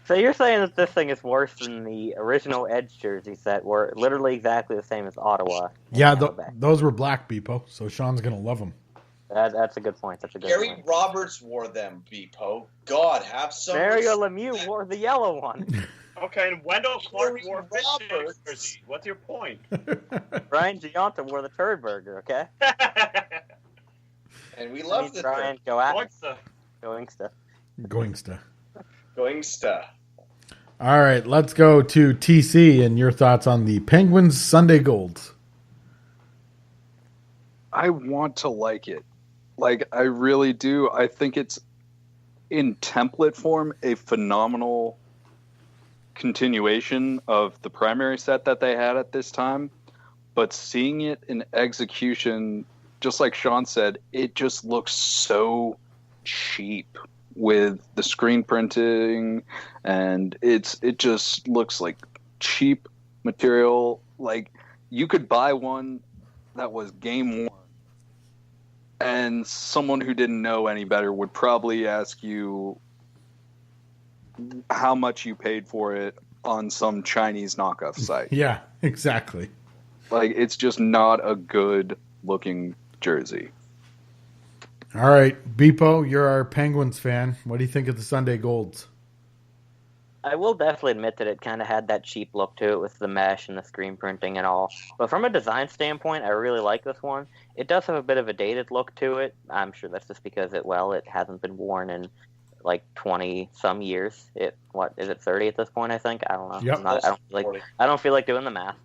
[SPEAKER 5] So you're saying that this thing is worse than the original Edge jerseys that were literally exactly the same as Ottawa?
[SPEAKER 1] Yeah, those were black, Bpoe, so Shawn's going to love them.
[SPEAKER 5] That's a good point.
[SPEAKER 2] Gary Roberts wore them, Bpoe. God, have some
[SPEAKER 5] Mario
[SPEAKER 2] respect.
[SPEAKER 5] Lemieux wore the yellow one.
[SPEAKER 6] Okay, and Wendell Clark
[SPEAKER 2] Gary
[SPEAKER 6] wore
[SPEAKER 2] Roberts.
[SPEAKER 6] fish jersey. What's your point?
[SPEAKER 5] Brian Giunta wore the turd burger, okay?
[SPEAKER 2] And we love the
[SPEAKER 5] Brian, go at it.
[SPEAKER 6] Goingsta.
[SPEAKER 1] Goingsta. All right, let's go to TC and your thoughts on the Penguins Sunday Golds.
[SPEAKER 7] I want to like it. Like, I really do. I think it's, in template form, a phenomenal continuation of the primary set that they had at this time. But seeing it in execution, just like Shawn said, it just looks so cheap with the screen printing, and it just looks like cheap material. Like, you could buy one that was game worn, and someone who didn't know any better would probably ask you how much you paid for it on some Chinese knockoff site.
[SPEAKER 1] Yeah, exactly.
[SPEAKER 7] Like, it's just not a good looking jersey.
[SPEAKER 1] All right, Bpoe, you're our Penguins fan. What do you think of the Sunday Golds?
[SPEAKER 5] I will definitely admit that it kind of had that cheap look to it with the mesh and the screen printing and all. But from a design standpoint, I really like this one. It does have a bit of a dated look to it. I'm sure that's just because it hasn't been worn in like 20-some years. What is it, 30 at this point, I think? I don't know.
[SPEAKER 1] Yep.
[SPEAKER 5] I don't feel like doing the math.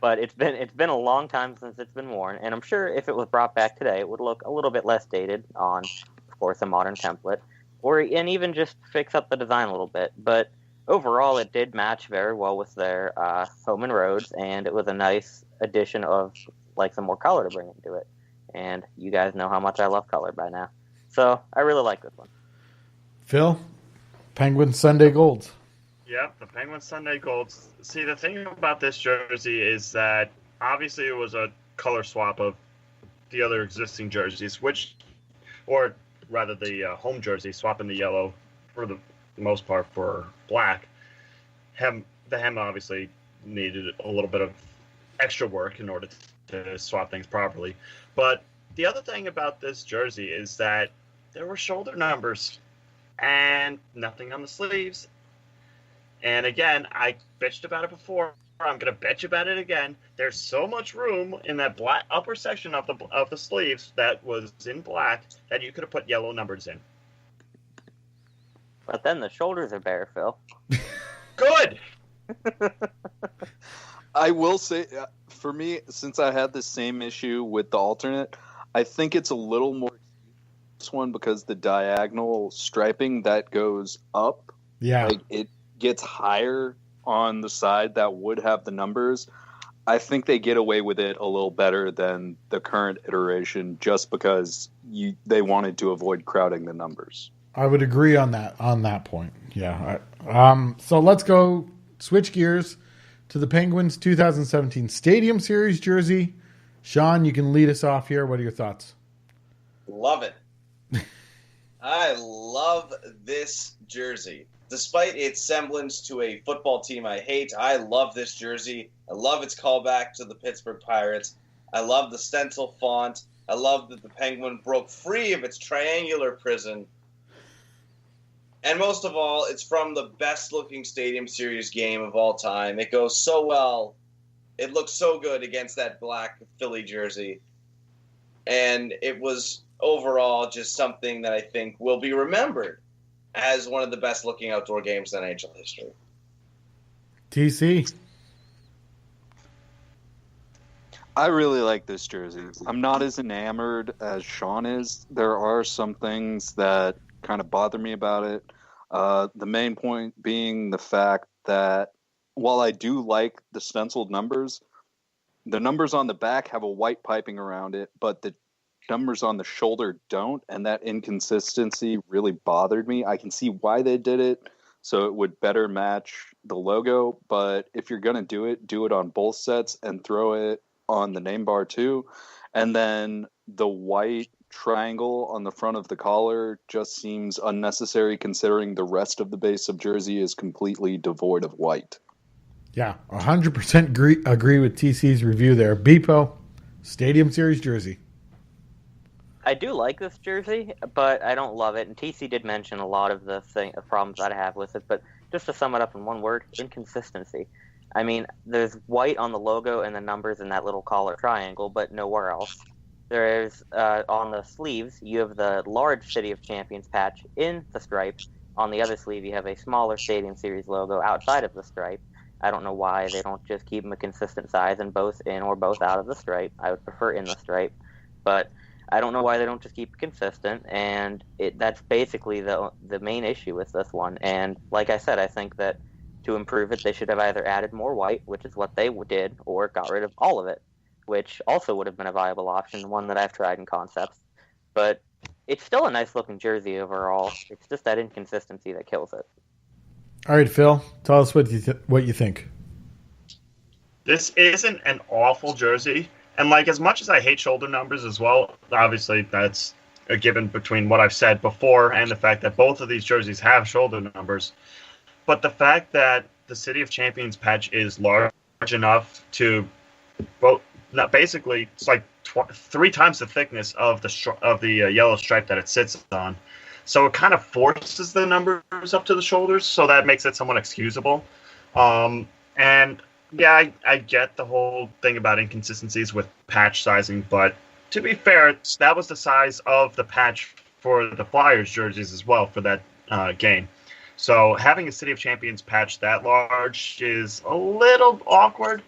[SPEAKER 5] But it's been a long time since it's been worn, and I'm sure if it was brought back today, it would look a little bit less dated on, of course, a modern template, and even just fix up the design a little bit. But overall, it did match very well with their home and roads, and it was a nice addition of like some more color to bring into it. And you guys know how much I love color by now, so I really like this one.
[SPEAKER 1] Phil, Penguins Sunday Golds.
[SPEAKER 6] Yep, the Penguins Sunday Golds. See, the thing about this jersey is that obviously it was a color swap of the other existing jerseys, or rather the home jersey, swapping the yellow for the most part for black. The hem obviously needed a little bit of extra work in order to swap things properly. But the other thing about this jersey is that there were shoulder numbers and nothing on the sleeves. And again, I bitched about it before, I'm going to bet you about it again. There's so much room in that black upper section of the sleeves that was in black that you could have put yellow numbers in.
[SPEAKER 5] But then the shoulders are bare, Phil.
[SPEAKER 6] Good.
[SPEAKER 7] I will say, for me, since I had the same issue with the alternate, I think it's a little more this one because the diagonal striping that goes up, like it gets higher on the side that would have the numbers. I think they get away with it a little better than the current iteration, just because they wanted to avoid crowding the numbers.
[SPEAKER 1] I would agree on that point. Yeah. So let's go switch gears to the Penguins 2017 Stadium Series jersey. Shawn, you can lead us off here. What are your thoughts?
[SPEAKER 2] Love it. I love this jersey. Despite its semblance to a football team I hate, I love this jersey. I love its callback to the Pittsburgh Pirates. I love the stencil font. I love that the Penguin broke free of its triangular prison. And most of all, it's from the best-looking Stadium Series game of all time. It goes so well. It looks so good against that black Philly jersey. And it was overall just something that I think will be remembered as one of the best-looking outdoor games in NHL history.
[SPEAKER 1] TC.
[SPEAKER 7] I really like this jersey. I'm not as enamored as Shawn is. There are some things that kind of bother me about it. The main point being the fact that while I do like the stenciled numbers, the numbers on the back have a white piping around it, but the numbers on the shoulder don't, and that inconsistency really bothered me. I can see why they did it, so it would better match the logo, but if you're going to do it on both sets and throw it on the name bar too. And then the white triangle on the front of the collar just seems unnecessary considering the rest of the base of jersey is completely devoid of white.
[SPEAKER 1] Yeah, 100% agree with TC's review there. Bpoe, Stadium Series jersey.
[SPEAKER 5] I do like this jersey, but I don't love it. And TC did mention a lot of the problems that I have with it. But just to sum it up in one word, inconsistency. I mean, there's white on the logo and the numbers in that little collar triangle, but nowhere else. There's on the sleeves, you have the large City of Champions patch in the stripe. On the other sleeve, you have a smaller Stadium Series logo outside of the stripe. I don't know why they don't just keep them a consistent size and both in or both out of the stripe. I would prefer in the stripe, but I don't know why they don't just keep it consistent, and that's basically the main issue with this one. And like I said, I think that to improve it, they should have either added more white, which is what they did, or got rid of all of it, which also would have been a viable option, one that I've tried in concepts. But it's still a nice-looking jersey overall. It's just that inconsistency that kills it.
[SPEAKER 1] All right, Phil, tell us what you think.
[SPEAKER 6] This isn't an awful jersey. And, as much as I hate shoulder numbers as well, obviously that's a given between what I've said before and the fact that both of these jerseys have shoulder numbers. But the fact that the City of Champions patch is large enough to, basically, it's like 3 times the thickness of the yellow stripe that it sits on. So it kind of forces the numbers up to the shoulders, so that makes it somewhat excusable. And yeah, I get the whole thing about inconsistencies with patch sizing, but to be fair, that was the size of the patch for the Flyers jerseys as well for that game. So having a City of Champions patch that large is a little awkward,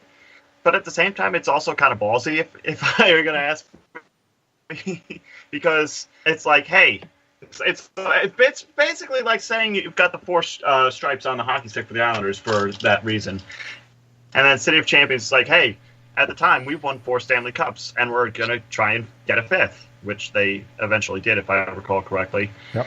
[SPEAKER 6] but at the same time, it's also kind of ballsy if I were going to ask me, because it's like, hey, it's basically like saying you've got the 4 stripes on the hockey stick for the Islanders for that reason. And then City of Champions is like, hey, at the time, we've won 4 Stanley Cups, and we're going to try and get a 5th, which they eventually did, if I recall correctly.
[SPEAKER 1] Yep.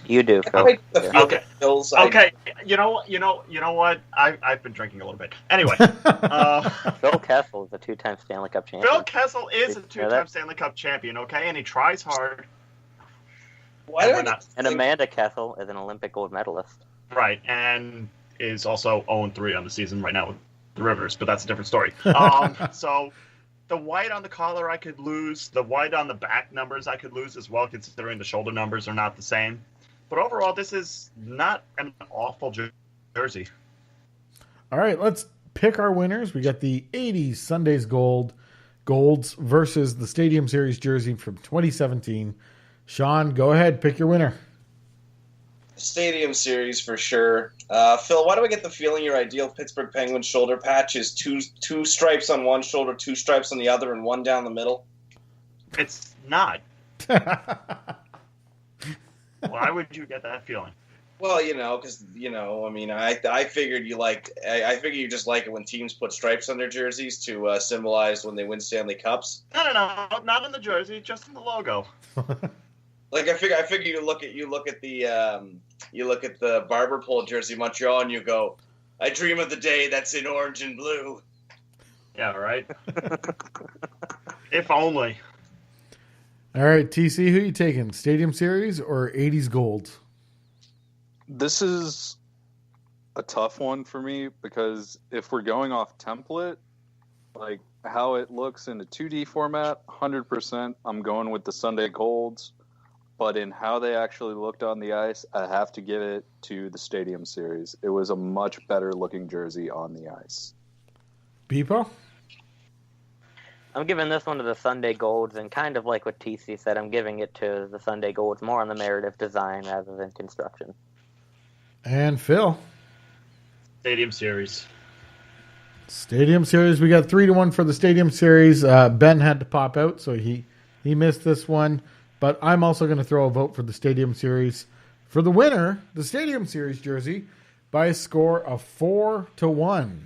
[SPEAKER 5] You do, Phil.
[SPEAKER 6] Okay. Okay. You know what? I've been drinking a little bit. Anyway.
[SPEAKER 5] Phil Kessel is a 2-time Stanley Cup champion.
[SPEAKER 6] Phil Kessel is a 2-time Stanley Cup champion, okay? And he tries hard.
[SPEAKER 5] And Amanda Kessel is an Olympic gold medalist.
[SPEAKER 6] Right, and is also 0-3 on the season right now with the Rivers, but that's a different story. So the white on the collar I could lose. The white on the back numbers I could lose as well, considering the shoulder numbers are not the same. But overall, this is not an awful jersey.
[SPEAKER 1] All right, let's pick our winners. We got the 80s Sunday's Golds versus the Stadium Series jersey from 2017. Shawn, go ahead. Pick your winner.
[SPEAKER 2] Stadium Series for sure. Phil, why do I get the feeling your ideal Pittsburgh Penguins shoulder patch is two stripes on one shoulder, two stripes on the other, and one down the middle?
[SPEAKER 6] It's not. Why would you get that feeling?
[SPEAKER 2] Well, because I mean, I figured I figured you just like it when teams put stripes on their jerseys to symbolize when they win Stanley Cups.
[SPEAKER 6] No, not in the jersey, just in the logo.
[SPEAKER 2] Like I figure you look at the barber pole jersey Montreal and you go, I dream of the day that's in orange and blue.
[SPEAKER 6] Yeah, right. If only.
[SPEAKER 1] All right, TC, who are you taking? Stadium Series or 80s Gold?
[SPEAKER 7] This is a tough one for me because if we're going off template, like how it looks in a 2D format, 100%, I'm going with the Sunday Golds. But in how they actually looked on the ice, I have to give it to the Stadium Series. It was a much better looking jersey on the ice.
[SPEAKER 1] Bpoe?
[SPEAKER 5] I'm giving this one to the Sunday Golds, and kind of like what TC said, I'm giving it to the Sunday Golds more on the merit of design rather than construction.
[SPEAKER 1] And Phil?
[SPEAKER 6] Stadium Series.
[SPEAKER 1] Stadium Series. We got 3-1 for the Stadium Series. Ben had to pop out, so he missed this one. But I'm also going to throw a vote for the Stadium Series. For the winner, the Stadium Series jersey, by a score of 4-1.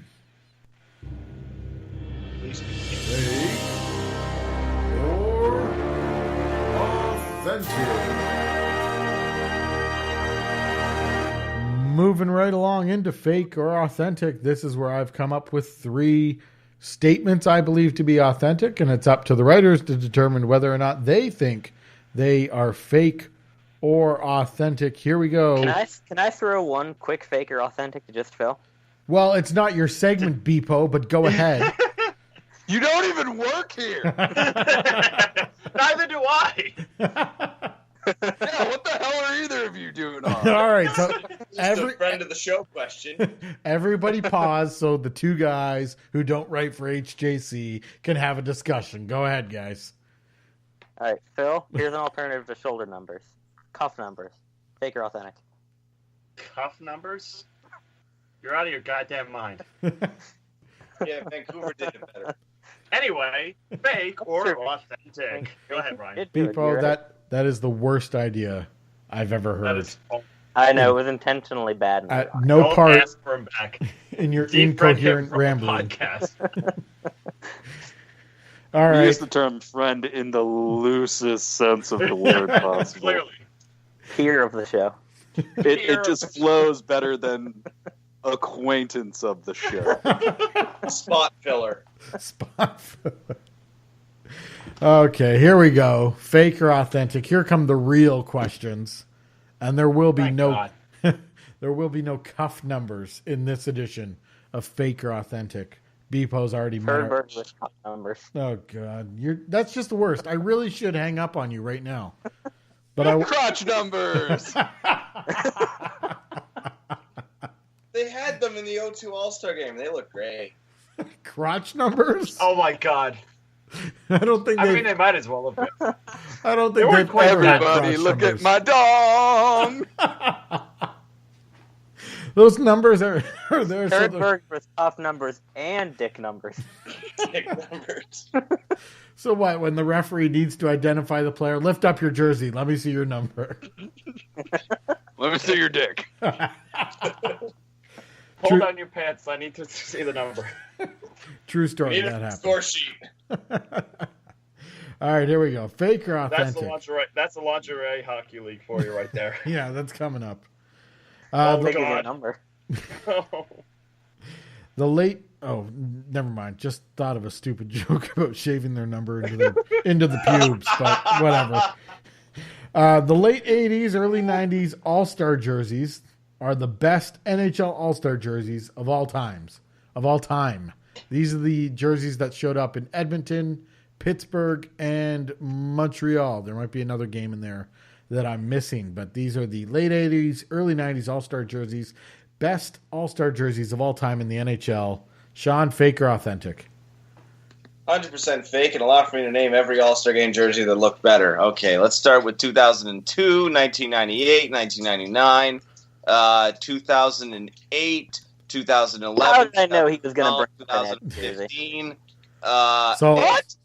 [SPEAKER 1] Moving right along into fake or authentic, this is where I've come up with 3 statements I believe to be authentic, and it's up to the writers to determine whether or not they think they are fake or authentic. Here we go.
[SPEAKER 5] Can I throw one quick fake or authentic to just Phil?
[SPEAKER 1] Well, it's not your segment, Bpoe, but go ahead.
[SPEAKER 7] You don't even work here.
[SPEAKER 6] Neither do I.
[SPEAKER 7] Yeah, what the hell are either of you doing on?
[SPEAKER 1] All right, so
[SPEAKER 2] Just a friend of the show question.
[SPEAKER 1] Everybody pause so the 2 guys who don't write for HJC can have a discussion. Go ahead, guys.
[SPEAKER 5] All right, Phil, here's an alternative to shoulder numbers. Cuff numbers. Fake or authentic?
[SPEAKER 6] Cuff numbers? You're out of your goddamn mind.
[SPEAKER 2] Yeah, Vancouver did it better.
[SPEAKER 6] Anyway, fake or authentic? Go ahead, Ryan.
[SPEAKER 1] Bpoe, that is the worst idea I've ever heard.
[SPEAKER 6] That is.
[SPEAKER 5] I know, it was intentionally bad.
[SPEAKER 1] No
[SPEAKER 6] Don't
[SPEAKER 1] part
[SPEAKER 6] ask for him back.
[SPEAKER 1] in your
[SPEAKER 6] Defriend him
[SPEAKER 1] incoherent
[SPEAKER 6] from
[SPEAKER 1] rambling.
[SPEAKER 6] the podcast.
[SPEAKER 1] All right.
[SPEAKER 7] Use the term friend in the loosest sense of the word possible.
[SPEAKER 6] Clearly.
[SPEAKER 5] Peer of the show.
[SPEAKER 7] It just flows better than acquaintance of the show.
[SPEAKER 2] Spot filler.
[SPEAKER 1] Spot filler. Okay, here we go. Fake or authentic. Here come the real questions. And there will be there will be no cuff numbers in this edition of fake or authentic. Bpoe's already met
[SPEAKER 5] with cuff numbers.
[SPEAKER 1] Oh God, that's just the worst. I really should hang up on you right now. But
[SPEAKER 7] crotch numbers.
[SPEAKER 2] They had them in the O2 All-Star game. They look great.
[SPEAKER 1] Crotch numbers?
[SPEAKER 6] Oh my God.
[SPEAKER 1] I don't think.
[SPEAKER 6] I mean, they might as well have been.
[SPEAKER 1] I don't think they've ever had crotch
[SPEAKER 7] Everybody, look
[SPEAKER 1] numbers.
[SPEAKER 7] at my dong.
[SPEAKER 1] Those numbers are there.
[SPEAKER 5] Third with cuff numbers and dick numbers.
[SPEAKER 2] Dick numbers.
[SPEAKER 1] So what? When the referee needs to identify the player, lift up your jersey. Let me see your number.
[SPEAKER 7] Let me see your dick.
[SPEAKER 6] Hold on your pants. I need to see the number.
[SPEAKER 1] True story.
[SPEAKER 2] Need
[SPEAKER 1] That
[SPEAKER 2] a
[SPEAKER 1] happened.
[SPEAKER 2] score sheet.
[SPEAKER 1] All right, here we go. Fake or authentic?
[SPEAKER 6] That's the lingerie hockey league for you right there.
[SPEAKER 1] Yeah, that's coming up.
[SPEAKER 6] Oh,
[SPEAKER 5] Take
[SPEAKER 6] God.
[SPEAKER 5] your number.
[SPEAKER 1] The late. Oh, never mind. Just thought of a stupid joke about shaving their number into the pubes, but whatever. The late 80s, early 90s All-Star jerseys are the best NHL All-Star jerseys of all times. Of all time. These are the jerseys that showed up in Edmonton, Pittsburgh, and Montreal. There might be another game in there that I'm missing, but these are the late 80s, early 90s All-Star jerseys. Best All-Star jerseys of all time in the NHL. Shawn, fake or authentic?
[SPEAKER 2] 100% fake, and allow for me to name every All-Star Game jersey that looked better. Okay, let's start with 2002, 1998, 1999, 2008, 2011.
[SPEAKER 5] How did I know he was going to bring
[SPEAKER 2] 2015.
[SPEAKER 1] What?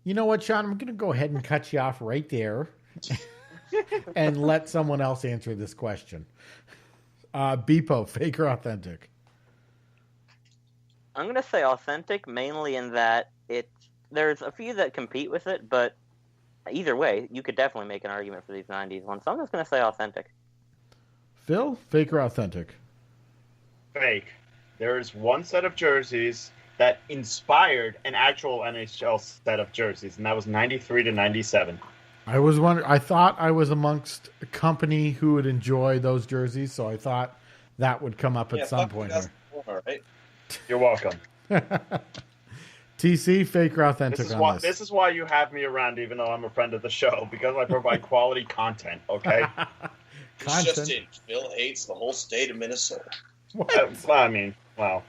[SPEAKER 1] You know what, Shawn? I'm going to go ahead and cut you off right there and let someone else answer this question. Bpoe, fake or authentic?
[SPEAKER 5] I'm going to say authentic, mainly in that there's a few that compete with it, but either way, you could definitely make an argument for these 90s ones. So I'm just going to say authentic.
[SPEAKER 1] Phil, fake or authentic?
[SPEAKER 6] Fake. There's one set of jerseys that inspired an actual NHL set of jerseys, and that was 93 to 97.
[SPEAKER 1] I thought I was amongst a company who would enjoy those jerseys, so I thought that would come up at some point here.
[SPEAKER 2] Right?
[SPEAKER 6] You're welcome.
[SPEAKER 1] TC, fake or authentic on this?
[SPEAKER 6] This is why you have me around, even though I'm a friend of the show, because I provide quality content, okay?
[SPEAKER 2] It's just in. Phil hates the whole state of Minnesota.
[SPEAKER 6] Wow.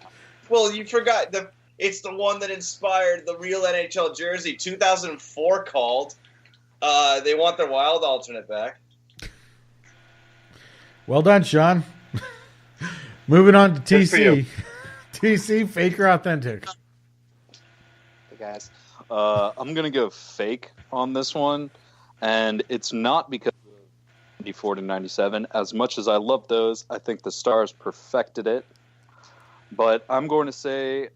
[SPEAKER 2] Well, you forgot it's the one that inspired the real NHL jersey. 2004 called. They want their Wild alternate back.
[SPEAKER 1] Well done, Shawn. Moving on to TC. TC, fake or authentic?
[SPEAKER 7] Hey guys, I'm gonna go fake on this one, and it's not because of 94 to 97. As much as I love those, I think the Stars perfected it. But I'm going to say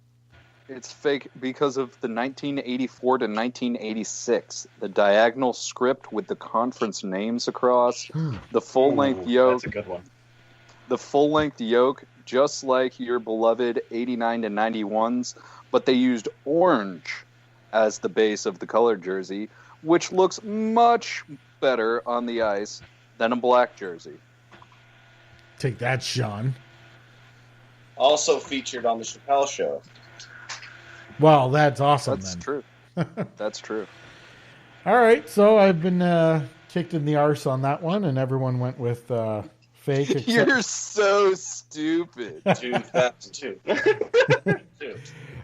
[SPEAKER 7] it's fake because of the 1984 to 1986, the diagonal script with the conference names across, the full-length yoke.
[SPEAKER 6] That's a good one.
[SPEAKER 7] The full-length yoke, just like your beloved 89 to 91s, but they used orange as the base of the colored jersey, which looks much better on the ice than a black jersey.
[SPEAKER 1] Take that, Shawn.
[SPEAKER 2] Also featured on the Chappelle Show.
[SPEAKER 1] Well, that's awesome.
[SPEAKER 7] That's true. That's true.
[SPEAKER 1] All right, so I've been kicked in the arse on that one, and everyone went with fake.
[SPEAKER 7] You're so stupid.
[SPEAKER 2] 2002.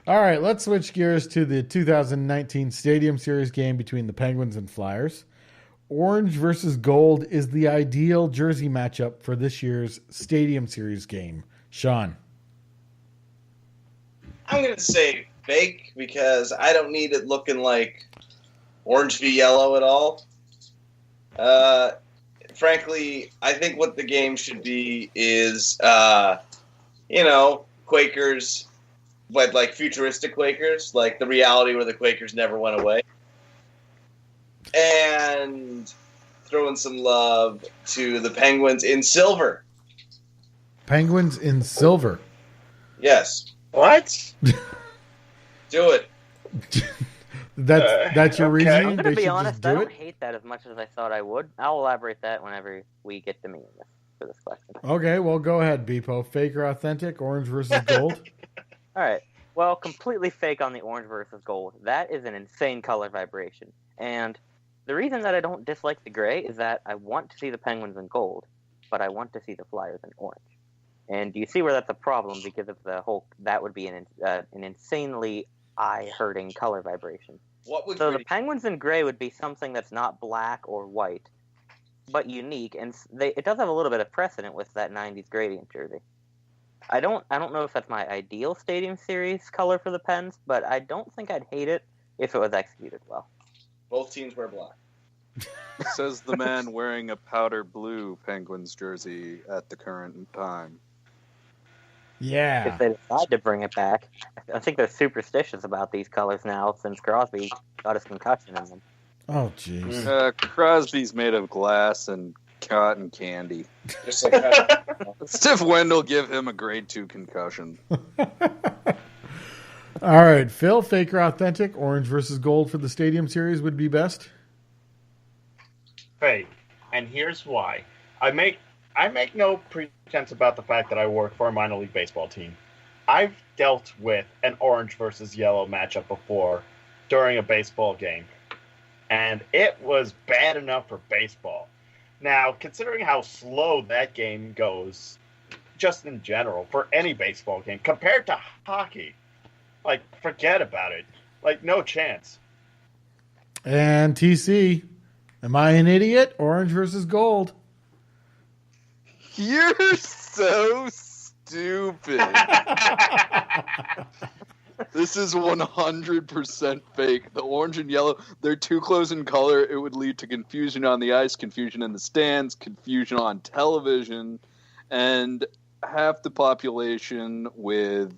[SPEAKER 1] All right, let's switch gears to the 2019 Stadium Series game between the Penguins and Flyers. Orange versus gold is the ideal jersey matchup for this year's Stadium Series game. Shawn.
[SPEAKER 2] I'm going to say fake because I don't need it looking like orange v yellow at all. Frankly, I think what the game should be is, Quakers, but like futuristic Quakers, like the reality where the Quakers never went away. And throwing some love to the Penguins in silver.
[SPEAKER 1] Penguins in silver.
[SPEAKER 2] Yes.
[SPEAKER 6] What?
[SPEAKER 2] Do it.
[SPEAKER 1] That's your reasoning?
[SPEAKER 5] I'm going to be honest, I don't hate that as much as I thought I would. I'll elaborate that whenever we get to me for this question.
[SPEAKER 1] Okay, well, go ahead, Bpoe. Fake or authentic? Orange versus gold?
[SPEAKER 5] All right. Well, completely fake on the orange versus gold. That is an insane color vibration. And the reason that I don't dislike the gray is that I want to see the Penguins in gold, but I want to see the Flyers in orange. And do you see where that's a problem? Because of the whole, that would be an insanely eye-hurting color vibration. So the Penguins in gray would be something that's not black or white, but unique, and it does have a little bit of precedent with that 90s gradient jersey. I don't know if that's my ideal Stadium Series color for the Pens, but I don't think I'd hate it if it was executed well.
[SPEAKER 2] Both teams wear black.
[SPEAKER 7] Says the man wearing a powder blue Penguins jersey at the current time.
[SPEAKER 1] Yeah.
[SPEAKER 5] If they decide to bring it back, I think they're superstitious about these colors now since Crosby got his concussion in them.
[SPEAKER 1] Oh, jeez.
[SPEAKER 7] Crosby's made of glass and cotton candy.
[SPEAKER 2] Just like that.
[SPEAKER 7] Stiff Wendell give him a grade 2 concussion.
[SPEAKER 1] All right, Phil, fake or authentic? Orange versus gold for the Stadium Series would be best?
[SPEAKER 6] Fake. And here's why. I make no pretense about the fact that I work for a minor league baseball team. I've dealt with an orange versus yellow matchup before during a baseball game, and it was bad enough for baseball. Now, considering how slow that game goes, just in general for any baseball game compared to hockey. Like, forget about it. Like, no chance.
[SPEAKER 1] And TC, am I an idiot? Orange versus gold.
[SPEAKER 7] You're so stupid. This is 100% fake. The orange and yellow, they're too close in color. It would lead to confusion on the ice, confusion in the stands, confusion on television, and half the population with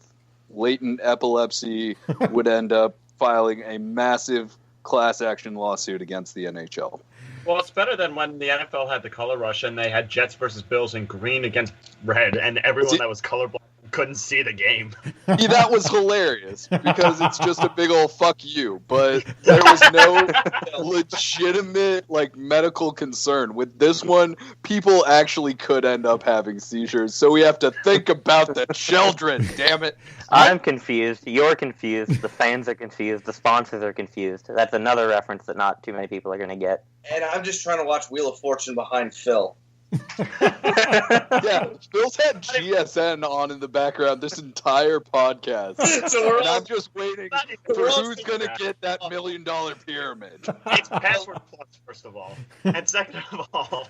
[SPEAKER 7] latent epilepsy would end up filing a massive class action lawsuit against the NHL.
[SPEAKER 6] Well, it's better than when the NFL had the color rush and they had Jets versus Bills in green against red, and everyone that was colorblind couldn't see the game.
[SPEAKER 7] Yeah, that was hilarious because it's just a big old fuck you, but there was no legitimate medical concern. With this one, people actually could end up having seizures, so we have to think about the children, damn it.
[SPEAKER 5] I'm confused. You're confused. The fans are confused. The sponsors are confused. That's another reference that not too many people are going to get.
[SPEAKER 2] And I'm just trying to watch Wheel of Fortune behind Phil.
[SPEAKER 7] Yeah, Phil's had GSN on in the background this entire podcast.
[SPEAKER 2] So
[SPEAKER 7] I'm just waiting for who's going to get that $1 million pyramid.
[SPEAKER 6] It's password plus, first of all. And second of all,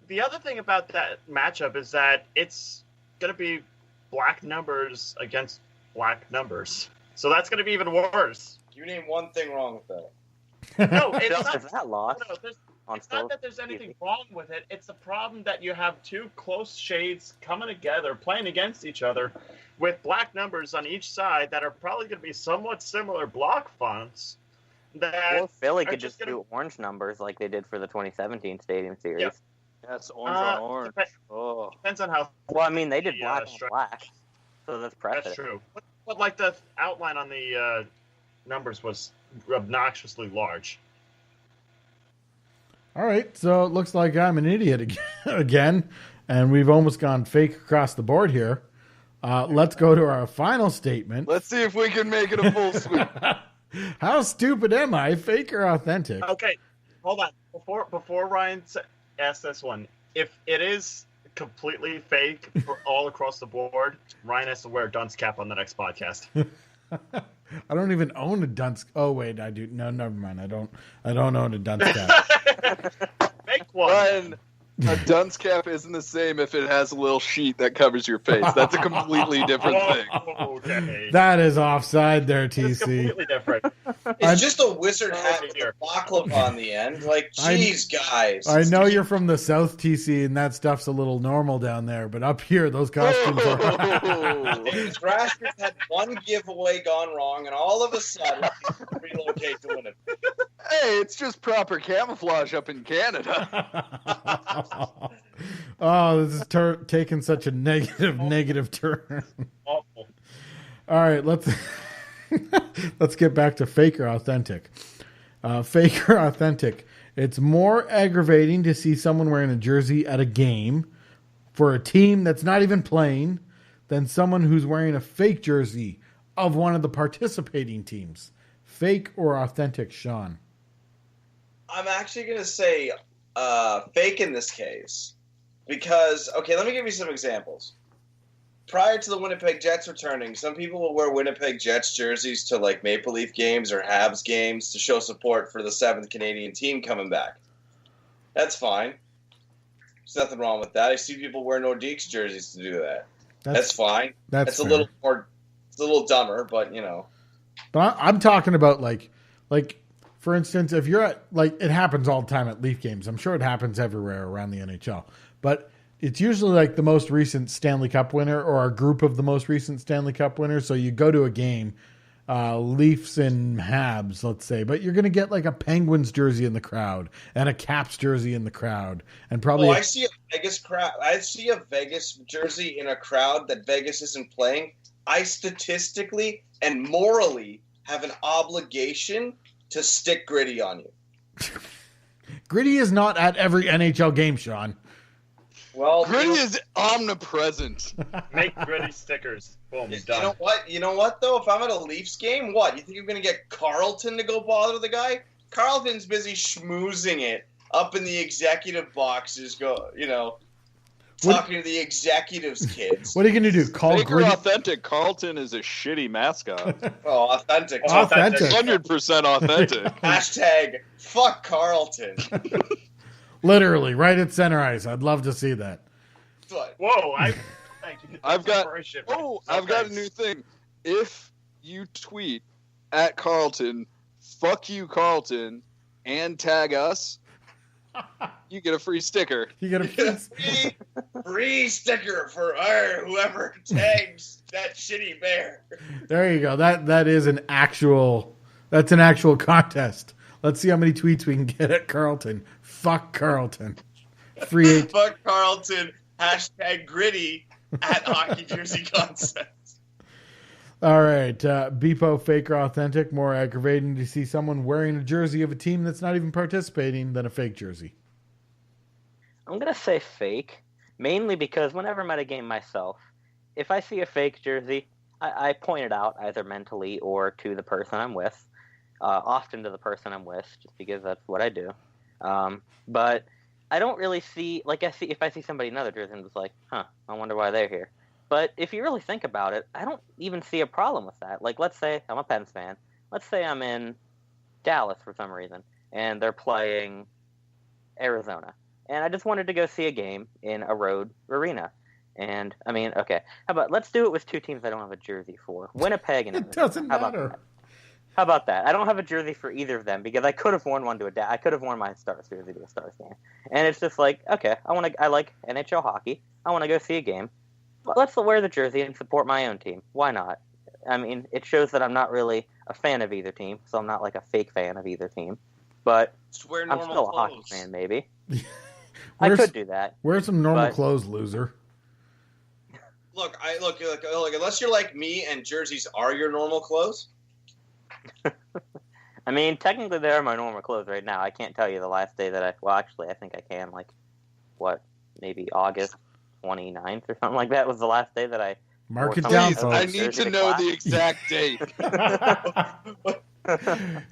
[SPEAKER 6] the other thing about that matchup is that it's going to be black numbers against black numbers. So that's going to be even worse.
[SPEAKER 2] You name one thing wrong with that.
[SPEAKER 6] No, it's not
[SPEAKER 5] that loss.
[SPEAKER 6] It's not that there's anything wrong with it. It's the problem that you have two close shades coming together, playing against each other, with black numbers on each side that are probably going to be somewhat similar block fonts.
[SPEAKER 5] Or Philly could just do orange numbers like they did for the 2017 Stadium Series.
[SPEAKER 6] Yeah.
[SPEAKER 7] That's orange on orange.
[SPEAKER 6] Depends on how.
[SPEAKER 5] Well, I mean, they did black on black, so that's precedent.
[SPEAKER 6] That's true. But the outline on the numbers was obnoxiously large.
[SPEAKER 1] All right, so it looks like I'm an idiot again, and we've almost gone fake across the board here. Let's go to our final statement.
[SPEAKER 7] Let's see if we can make it a full sweep.
[SPEAKER 1] How stupid am I, fake or authentic?
[SPEAKER 6] Okay, hold on. Before Ryan asks this one, if it is completely fake for all across the board, Ryan has to wear a dunce cap on the next podcast.
[SPEAKER 1] I don't even own a dunce. Oh wait, I do. No, never mind. I don't own a dunce cap.
[SPEAKER 6] Make one.
[SPEAKER 7] Ryan, a dunce cap isn't the same if it has a little sheet that covers your face. That's a completely different thing.
[SPEAKER 6] Okay.
[SPEAKER 1] That is offside there, TC.
[SPEAKER 6] It's completely different.
[SPEAKER 2] It's just a wizard hat with a baklava on the end. Jeez, guys.
[SPEAKER 1] I know you're from the South, TC, and that stuff's a little normal down there, but up here, those costumes are...
[SPEAKER 2] The Thrashers had one giveaway gone wrong, and all of a sudden, relocate to Winnipeg.
[SPEAKER 7] Hey, it's just proper camouflage up in Canada.
[SPEAKER 1] Oh, this is taking such a negative turn.
[SPEAKER 6] Awful.
[SPEAKER 1] All right, let's get back to fake or authentic. Fake or authentic. It's more aggravating to see someone wearing a jersey at a game for a team that's not even playing than someone who's wearing a fake jersey of one of the participating teams. Fake or authentic, Shawn?
[SPEAKER 2] I'm actually going to say fake in this case. Because, okay, let me give you some examples. Prior to the Winnipeg Jets returning, some people will wear Winnipeg Jets jerseys to Maple Leaf games or Habs games to show support for the 7th Canadian team coming back. That's fine. There's nothing wrong with that. I see people wear Nordiques jerseys to do that. That's fine. That's a little more. It's a little dumber, but
[SPEAKER 1] But I'm talking about like, for instance, if you're at it happens all the time at Leaf games. I'm sure it happens everywhere around the NHL. But it's usually the most recent Stanley Cup winner or a group of the most recent Stanley Cup winners. So you go to a game, Leafs and Habs, let's say, but you're going to get a Penguins jersey in the crowd and a Caps jersey in the crowd, and probably.
[SPEAKER 2] I see a Vegas crowd. I see a Vegas jersey in a crowd that Vegas isn't playing. I statistically and morally have an obligation to stick Gritty on you.
[SPEAKER 1] Gritty is not at every NHL game, Shawn.
[SPEAKER 2] Well,
[SPEAKER 7] Gritty is omnipresent.
[SPEAKER 6] Make Gritty stickers. Boom, done.
[SPEAKER 2] You know what, though? If I'm at a Leafs game, what? You think you're going to get Carlton to go bother the guy? Carlton's busy schmoozing it up in the executive boxes, talking to the executives, kids.
[SPEAKER 1] What are you going to do? Call
[SPEAKER 7] Fake or
[SPEAKER 1] Gritty?
[SPEAKER 7] authentic, Carlton is a shitty mascot.
[SPEAKER 2] Oh, authentic.
[SPEAKER 1] Authentic.
[SPEAKER 7] 100% authentic.
[SPEAKER 2] Hashtag fuck Carlton.
[SPEAKER 1] Literally, right at center ice. I'd love to see that.
[SPEAKER 2] But
[SPEAKER 6] Whoa,
[SPEAKER 7] I've got a new thing. If you tweet at Carlton, fuck you, Carlton, and tag us, you get a free sticker.
[SPEAKER 1] You got
[SPEAKER 2] free sticker for whoever tags that shitty bear.
[SPEAKER 1] There you go. That is an actual. That's an actual contest. Let's see how many tweets we can get at Carlton. Fuck Carlton. Free.
[SPEAKER 2] Fuck Carlton. Hashtag gritty at hockey jersey concept.
[SPEAKER 1] All right. Bpoe, fake or authentic? More aggravating to see someone wearing a jersey of a team that's not even participating than a fake jersey.
[SPEAKER 5] I'm going to say fake, mainly because whenever I'm at a game myself, if I see a fake jersey, I point it out either mentally or to the person I'm with, often to the person I'm with, just because that's what I do. But I don't really see, if I see somebody in another jersey, I'm just like, I wonder why they're here. But if you really think about it, I don't even see a problem with that. Like, let's say I'm a Pens fan. Let's say I'm in Dallas for some reason, and they're playing Arizona. And I just wanted to go see a game in a road arena. And, I mean, okay. How about, let's do it with two teams I don't have a jersey for. Winnipeg and
[SPEAKER 1] It doesn't matter.
[SPEAKER 5] How about that? I don't have a jersey for either of them because I could have worn one to I could have worn my Stars jersey to a Stars game. And it's just like, okay, I like NHL hockey. I want to go see a game. But let's wear the jersey and support my own team. Why not? I mean, it shows that I'm not really a fan of either team, so I'm not like a fake fan of either team. But I'm still a hockey fan, maybe. I could do that.
[SPEAKER 1] Wear some normal clothes, loser.
[SPEAKER 2] Look, unless you're like me and jerseys are your normal clothes.
[SPEAKER 5] I mean, technically they are my normal clothes right now. I can't tell you the last day that actually, I think I can. Like, maybe August 29th or something like that was the last day that I...
[SPEAKER 1] Mark it down,
[SPEAKER 7] folks. I need to know the exact date.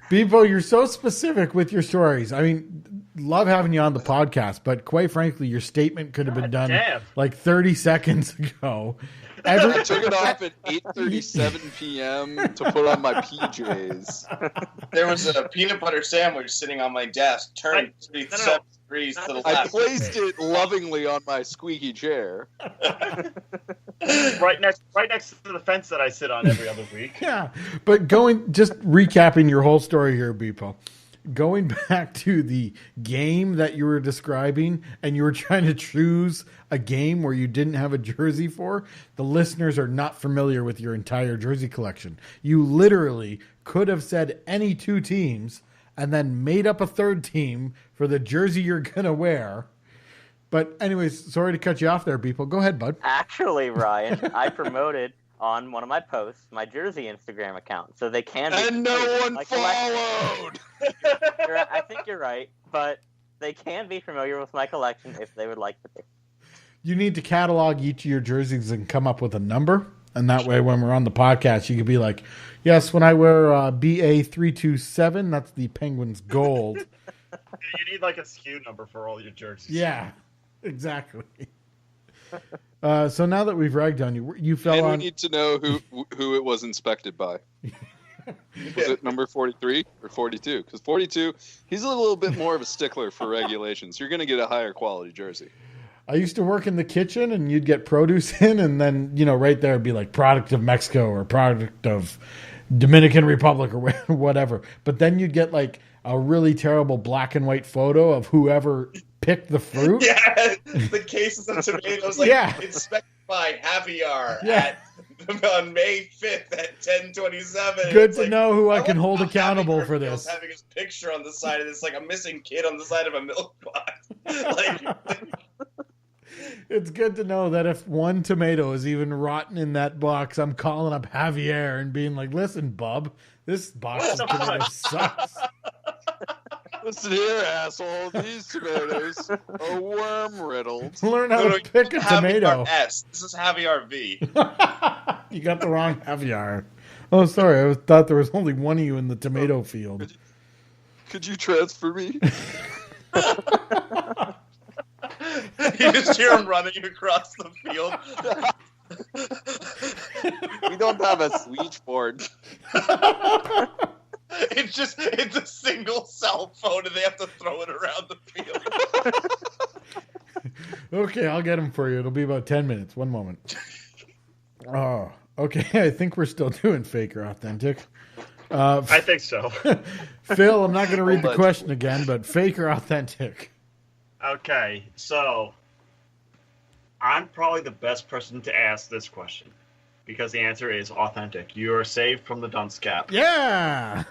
[SPEAKER 1] Bpoe, you're so specific with your stories. I mean, love having you on the podcast, but quite frankly, your statement could have been done like 30 seconds ago.
[SPEAKER 7] I took it off at 8:37 p.m. to put on my PJs.
[SPEAKER 2] There was a peanut butter sandwich sitting on my desk, turned 37 degrees to the left.
[SPEAKER 7] I placed it lovingly on my squeaky chair.
[SPEAKER 6] right next to the fence that I sit on every other week.
[SPEAKER 1] Yeah, but just recapping your whole story here, Bpoe. Going back to the game that you were describing and you were trying to choose a game where you didn't have a jersey for, the listeners are not familiar with your entire jersey collection. You literally could have said any two teams and then made up a third team for the jersey you're going to wear. But anyways, sorry to cut you off there, Bpoe. Go ahead, bud.
[SPEAKER 5] Actually, Ryan, I promoted on one of my posts my jersey Instagram account, so they can be...
[SPEAKER 7] And no one followed!
[SPEAKER 5] I think you're right, but they can be familiar with my collection if they would like to be. You
[SPEAKER 1] need to catalog each of your jerseys and come up with a number, and that way when we're on the podcast, you could be like, yes, when I wear BA327, that's the Penguins Gold.
[SPEAKER 6] You need like a SKU number for all your jerseys.
[SPEAKER 1] Yeah, exactly. So now that we've ragged on you, you fell on...
[SPEAKER 7] we need to know who it was inspected by. Was it number 43 or 42? Because 42, he's a little bit more of a stickler for regulations. You're going to get a higher quality jersey.
[SPEAKER 1] I used to work in the kitchen, and you'd get produce in, and then, right there would be like product of Mexico or product of Dominican Republic or whatever. But then you'd get like a really terrible black and white photo of whoever picked the fruit.
[SPEAKER 2] Yeah, the cases of tomatoes, inspected by Javier on May 5th at 10:27.
[SPEAKER 1] Good to know who I can hold accountable for this.
[SPEAKER 2] Having his picture on the side of this, like a missing kid on the side of a milk box.
[SPEAKER 1] It's good to know that if one tomato is even rotten in that box, I'm calling up Javier and being like, listen, bub, this box of tomatoes sucks.
[SPEAKER 7] Listen here, asshole. These tomatoes are worm-riddled.
[SPEAKER 1] Learn how to pick a tomato.
[SPEAKER 2] S. This is Javier V.
[SPEAKER 1] You got the wrong Javier. Oh, sorry. I thought there was only one of you in the tomato field.
[SPEAKER 7] Could you transfer me?
[SPEAKER 2] You just hear him running across the field.
[SPEAKER 7] We don't have a switchboard.
[SPEAKER 2] It's a single cell phone, and they have to throw it around the field.
[SPEAKER 1] Okay, I'll get him for you. It'll be about 10 minutes. One moment. Oh, okay. I think we're still doing fake or authentic.
[SPEAKER 6] I think so.
[SPEAKER 1] Phil, I'm not going to read the question again, but fake or authentic?
[SPEAKER 6] Okay, so I'm probably the best person to ask this question because the answer is authentic. You are saved from the dunce cap.
[SPEAKER 1] Yeah.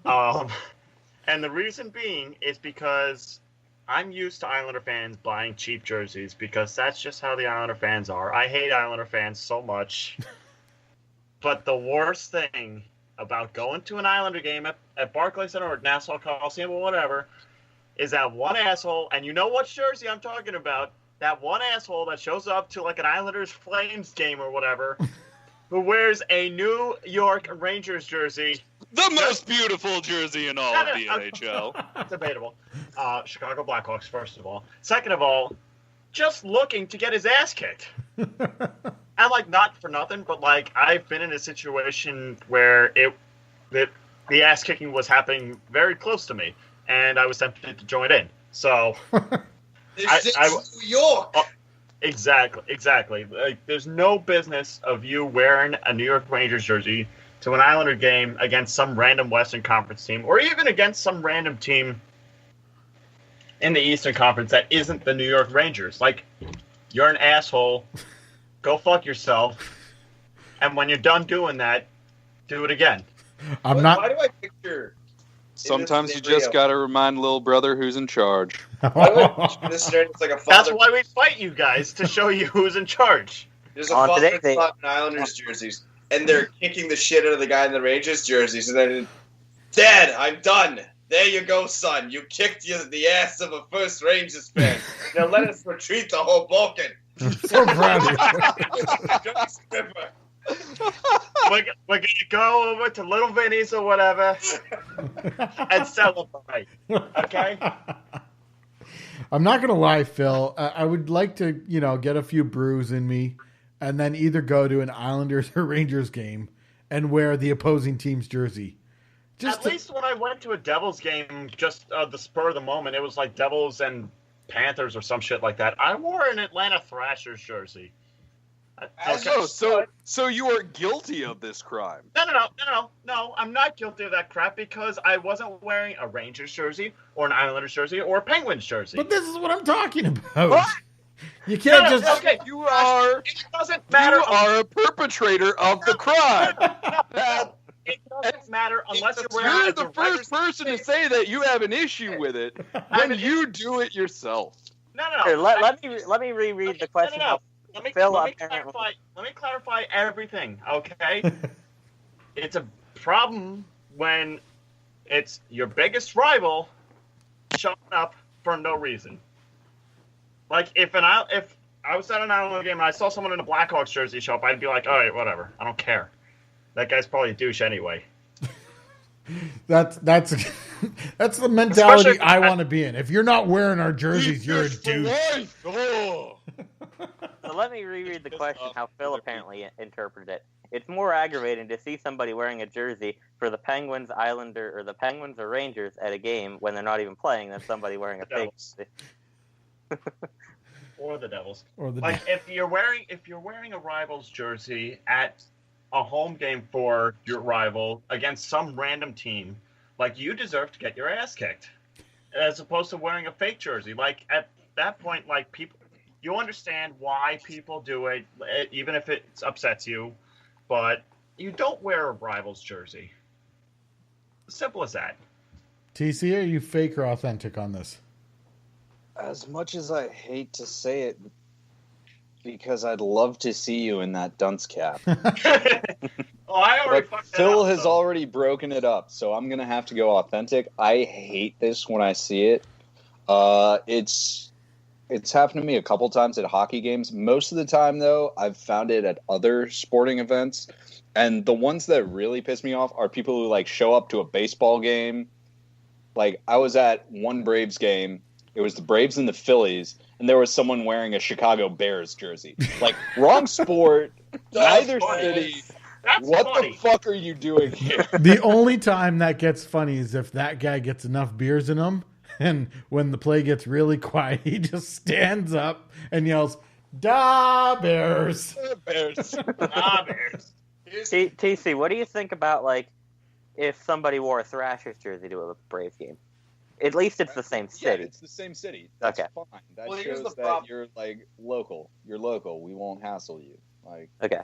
[SPEAKER 6] And the reason being is because I'm used to Islander fans buying cheap jerseys because that's just how the Islander fans are. I hate Islander fans so much. But the worst thing about going to an Islander game at Barclays Center or Nassau Coliseum or whatever is that one asshole, and you know what jersey I'm talking about, that one asshole that shows up to like an Islanders Flames game or whatever, who wears a New York Rangers jersey.
[SPEAKER 7] The most beautiful jersey in all of the NHL.
[SPEAKER 6] Debatable. Chicago Blackhawks, first of all. Second of all, just looking to get his ass kicked. And, like, not for nothing, but, like, I've been in a situation where the ass kicking was happening very close to me, and I was tempted to join in. So,
[SPEAKER 2] This is New York.
[SPEAKER 6] Exactly. Like, there's no business of you wearing a New York Rangers jersey to an Islander game against some random Western Conference team, or even against some random team in the Eastern Conference that isn't the New York Rangers. Like, you're an asshole. Go fuck yourself. And when you're done doing that, do it again.
[SPEAKER 2] Why do I picture...
[SPEAKER 7] Sometimes you just got to remind little brother who's in charge.
[SPEAKER 2] Why do I picture this scenario? It's like a father...
[SPEAKER 6] That's why we fight you guys, to show you who's in charge.
[SPEAKER 2] There's a father and son in Islanders jerseys, and they're kicking the shit out of the guy in the Rangers jerseys, and then, Dad, I'm done. There you go, son. You kicked the ass of a first Rangers fan. Now let us retreat to Hoboken.
[SPEAKER 1] I'm so proud of you.
[SPEAKER 6] We're going to go over to Little Vinny's or whatever and celebrate. Okay?
[SPEAKER 1] I'm not going to lie, Phil. I would like to, get a few brews in me and then either go to an Islanders or Rangers game and wear the opposing team's jersey.
[SPEAKER 6] At least when I went to a Devils game, just the spur of the moment, it was like Devils and Panthers or some shit like that. I wore an Atlanta Thrashers jersey.
[SPEAKER 7] Okay. So you are guilty of this crime?
[SPEAKER 6] No. I'm not guilty of that crap because I wasn't wearing a Rangers jersey or an Islanders jersey or a Penguins jersey.
[SPEAKER 1] But this is what I'm talking about.
[SPEAKER 6] What?
[SPEAKER 1] You can't just.
[SPEAKER 6] Okay,
[SPEAKER 7] you are.
[SPEAKER 6] It doesn't matter.
[SPEAKER 7] You are a perpetrator of the crime.
[SPEAKER 6] It doesn't matter unless you're wearing.
[SPEAKER 7] You're the first person to say that you have an issue with it when you do it yourself.
[SPEAKER 6] No.
[SPEAKER 5] Here, let me reread the question.
[SPEAKER 6] No. Let me clarify everything, okay? It's a problem when it's your biggest rival showing up for no reason. Like, if I was at an Islander game and I saw someone in a Blackhawks jersey show up, I'd be like, all right, whatever. I don't care. That guy's probably a douche anyway.
[SPEAKER 1] That's the mentality I want to be in. If you're not wearing our jerseys, you're a douche.
[SPEAKER 5] So let me reread the question how Phil apparently interpreted it. It's more aggravating to see somebody wearing a jersey for the Penguins, or the Penguins or Rangers at a game when they're not even playing than somebody wearing a fake jersey.
[SPEAKER 6] Or the Devils.
[SPEAKER 1] Like
[SPEAKER 6] if you're wearing a rival's jersey at a home game for your rival against some random team, like, you deserve to get your ass kicked, as opposed to wearing a fake jersey. Like, at that point, like, people, you understand why people do it, even if it upsets you, but you don't wear a rival's jersey. Simple as that.
[SPEAKER 1] TC, are you fake or authentic on this?
[SPEAKER 7] As much as I hate to say it, because I'd love to see you in that dunce cap. Phil has already broken it up, so I'm going to have to go authentic. I hate this when I see it. It's happened to me a couple times at hockey games. Most of the time, though, I've found it at other sporting events. And the ones that really piss me off are people who, like, show up to a baseball game. Like, I was at one Braves game,
[SPEAKER 4] It was the Braves and the Phillies, and there was someone wearing a Chicago Bears jersey. Like, wrong sport, neither city. What the fuck are you doing here?
[SPEAKER 1] The only time that gets funny is if that guy gets enough beers in him, and when the play gets really quiet, he just stands up and yells, "Da Bears!"
[SPEAKER 4] Bears.
[SPEAKER 6] Ah, Bears.
[SPEAKER 5] TC, what do you think about, like, if somebody wore a Thrashers jersey to a Braves game? At least it's the same city.
[SPEAKER 4] Yeah, it's the same city. That's
[SPEAKER 5] Okay.
[SPEAKER 4] fine. That
[SPEAKER 2] Well, here's
[SPEAKER 4] shows
[SPEAKER 2] the
[SPEAKER 4] that
[SPEAKER 2] problem.
[SPEAKER 4] you're, like, local. You're local. We won't hassle you. Like,
[SPEAKER 5] Okay.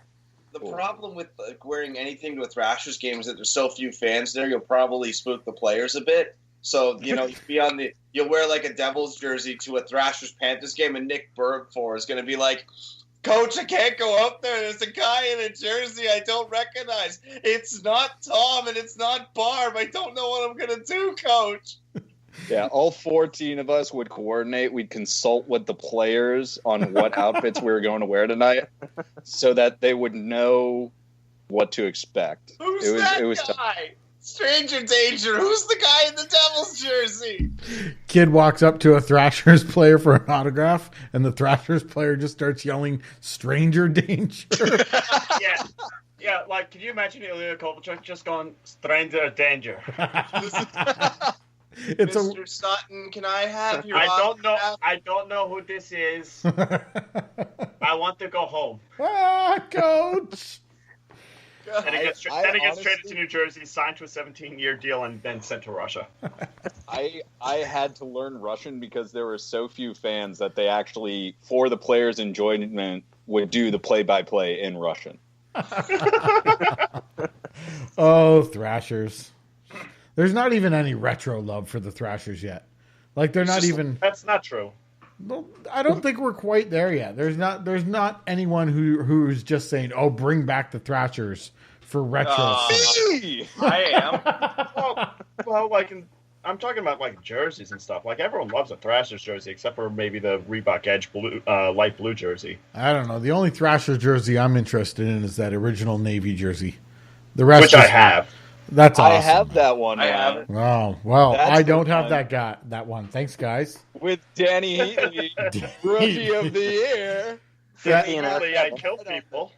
[SPEAKER 2] The problem with wearing anything to a Thrashers game is that there's so few fans there. You'll probably spook the players a bit. So you'll wear like a Devils jersey to a Thrashers Panthers game, and Nick Bergford is going to be like, "Coach, I can't go up there. There's a guy in a jersey I don't recognize. It's not Tom and it's not Barb. I don't know what I'm going to do, Coach."
[SPEAKER 4] yeah, all 14 of us would coordinate. We'd consult with the players on what outfits we were going to wear tonight so that they would know what to expect.
[SPEAKER 2] Who's
[SPEAKER 4] it was,
[SPEAKER 2] that
[SPEAKER 4] it was
[SPEAKER 2] guy? Stranger danger. Who's the guy in the Devils jersey?
[SPEAKER 1] Kid walks up to a Thrashers player for an autograph, and the Thrashers player just starts yelling, "Stranger danger."
[SPEAKER 6] Yeah. Yeah, like, can you imagine Ilya Kovalchuk just going, "Stranger danger"?
[SPEAKER 1] It's
[SPEAKER 2] Mr. Sutton, can I have your
[SPEAKER 6] I don't know.
[SPEAKER 2] autograph?
[SPEAKER 6] I don't know who this is. I want to go home.
[SPEAKER 1] Coach.
[SPEAKER 6] And it gets,
[SPEAKER 4] I
[SPEAKER 6] then it gets
[SPEAKER 4] honestly-
[SPEAKER 6] traded to New Jersey, signed to a 17-year deal, and then sent to Russia.
[SPEAKER 4] I had to learn Russian because there were so few fans that they actually, for the players' enjoyment, would do the play-by-play in Russian.
[SPEAKER 1] Oh, Thrashers. There's not even any retro love for the Thrashers yet. Like, they're not even...
[SPEAKER 6] That's not true.
[SPEAKER 1] Well, I don't think we're quite there yet. There's not anyone who's just saying, "Oh, bring back the Thrashers for retro."
[SPEAKER 2] I am.
[SPEAKER 6] Well, like, I'm talking about, like, jerseys and stuff. Like, everyone loves a Thrashers jersey, except for maybe the Reebok Edge blue, light blue jersey.
[SPEAKER 1] I don't know. The only Thrashers jersey I'm interested in is that original Navy jersey. The rest,
[SPEAKER 6] Which I have.
[SPEAKER 1] That's awesome.
[SPEAKER 4] I have that one,
[SPEAKER 2] I
[SPEAKER 4] man.
[SPEAKER 2] have it.
[SPEAKER 1] Oh well,
[SPEAKER 4] That's
[SPEAKER 1] I
[SPEAKER 4] the
[SPEAKER 1] don't have
[SPEAKER 4] one.
[SPEAKER 1] that one. Thanks, guys.
[SPEAKER 4] With Danny Heatley, Rookie of the Year.
[SPEAKER 6] Really, I kill people.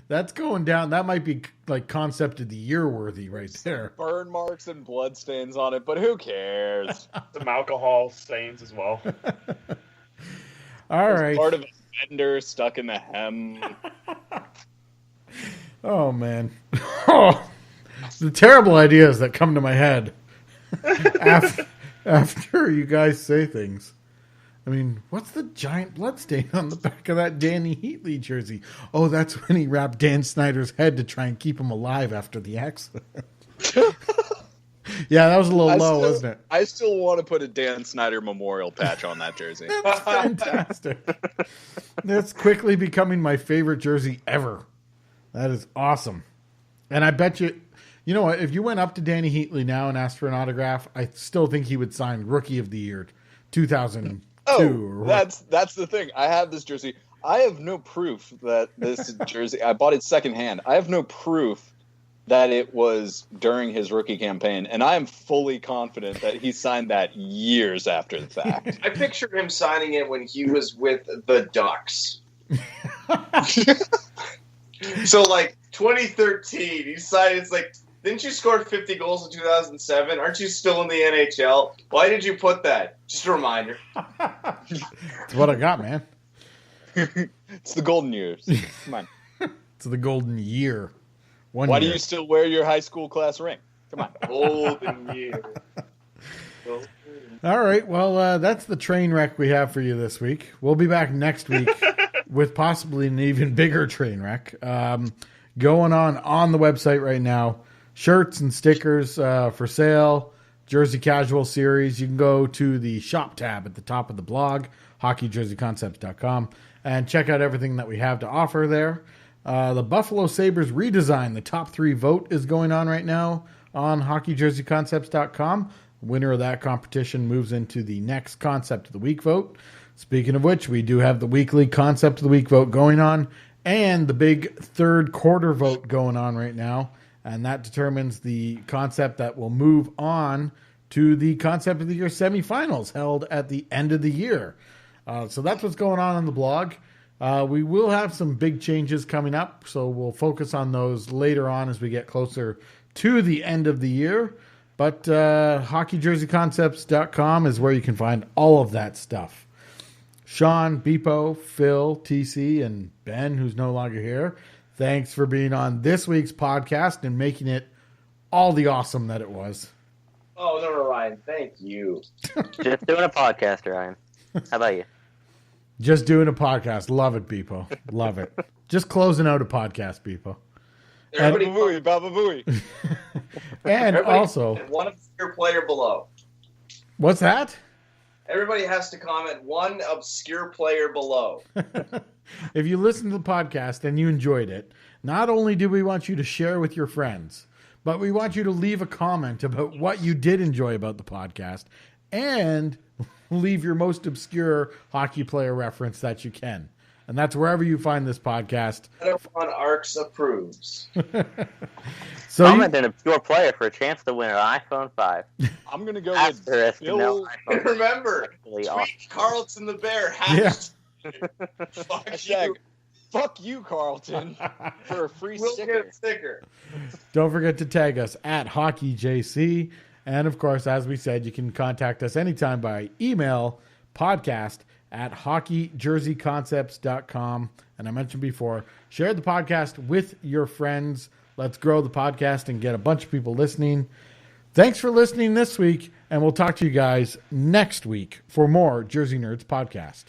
[SPEAKER 1] That's going down. That might be like concept of the year worthy right there.
[SPEAKER 4] Burn marks and blood stains on it, but who cares?
[SPEAKER 6] Some alcohol stains as well.
[SPEAKER 1] All
[SPEAKER 4] It's
[SPEAKER 1] right.
[SPEAKER 4] part of a fender stuck in the hem.
[SPEAKER 1] Oh man. Oh, the terrible ideas that come to my head after you guys say things. I mean, what's the giant blood stain on the back of that Danny Heatley jersey? Oh, that's when he wrapped Dan Snyder's head to try and keep him alive after the accident. Yeah, that was a little low, wasn't it?
[SPEAKER 4] I still want to put a Dan Snyder memorial patch on that jersey.
[SPEAKER 1] That's fantastic. That's quickly becoming my favorite jersey ever. That is awesome. And I bet you know what? If you went up to Danny Heatley now and asked for an autograph, I still think he would sign Rookie of the Year 2002.
[SPEAKER 4] Oh, that's the thing. I have this jersey. I have no proof that this jersey, I bought it secondhand. I have no proof that it was during his rookie campaign, and I am fully confident that he signed that years after the fact.
[SPEAKER 2] I pictured him signing it when he was with the Ducks. So, like, 2013, he signed, it's like, didn't you score 50 goals in 2007? Aren't you still in the NHL? Why did you put that? Just a reminder.
[SPEAKER 1] That's what I got, man.
[SPEAKER 4] It's the golden years. Come on.
[SPEAKER 1] It's the golden year.
[SPEAKER 4] Why do you still wear your high school class ring? Come on.
[SPEAKER 2] Golden year.
[SPEAKER 1] All right. Well, that's the train wreck we have for you this week. We'll be back next week with possibly an even bigger train wreck going on the website right now. Shirts and stickers for sale. Jersey Casual Series. You can go to the shop tab at the top of the blog, hockeyjerseyconcepts.com, and check out everything that we have to offer there. The Buffalo Sabres redesign, the top 3 vote is going on right now on hockeyjerseyconcepts.com. The winner of that competition moves into the next Concept of the Week vote. Speaking of which, we do have the weekly Concept of the Week vote going on and the big third quarter vote going on right now. And that determines the concept that will move on to the Concept of the Year semifinals held at the end of the year. So that's what's going on the blog. We will have some big changes coming up, so we'll focus on those later on as we get closer to the end of the year. But hockeyjerseyconcepts.com is where you can find all of that stuff. Shawn, Bpoe, Phil, TC, and Ben, who's no longer here, thanks for being on this week's podcast and making it all the awesome that it was.
[SPEAKER 2] Oh, no, Ryan. Thank you.
[SPEAKER 5] Just doing a podcast, Ryan. How about you?
[SPEAKER 1] Just doing a podcast. Love it, Bpoe. Love it. Just closing out a podcast, Bpoe.
[SPEAKER 2] Everybody,
[SPEAKER 4] Baba Booey.
[SPEAKER 1] And also,
[SPEAKER 2] one obscure player below.
[SPEAKER 1] What's that?
[SPEAKER 2] Everybody has to comment one obscure player below.
[SPEAKER 1] If you listen to the podcast and you enjoyed it, not only do we want you to share with your friends, but we want you to leave a comment about what you did enjoy about the podcast and leave your most obscure hockey player reference that you can. And that's wherever you find this podcast.
[SPEAKER 2] On Arcs approves.
[SPEAKER 1] So
[SPEAKER 5] Comment an obscure player for a chance to win an iPhone 5.
[SPEAKER 4] I'm going to go with
[SPEAKER 5] Asterisk,
[SPEAKER 4] Bill.
[SPEAKER 5] no iPhone.
[SPEAKER 2] Remember,
[SPEAKER 5] Really
[SPEAKER 2] tweet
[SPEAKER 5] awesome.
[SPEAKER 2] Carlton the Bear.
[SPEAKER 1] Yeah.
[SPEAKER 2] Fuck
[SPEAKER 4] Hashtag,
[SPEAKER 2] you.
[SPEAKER 4] fuck you, Carlton, for a free
[SPEAKER 2] We'll
[SPEAKER 4] sticker.
[SPEAKER 2] get a sticker.
[SPEAKER 1] don't forget to tag us at HockeyJC. And of course, as we said, you can contact us anytime by email, podcast@hockeyjerseyconcepts.com. And I mentioned before, share the podcast with your friends. Let's grow the podcast and get a bunch of people listening. Thanks for listening this week, and we'll talk to you guys next week for more Jersey Nerds podcast.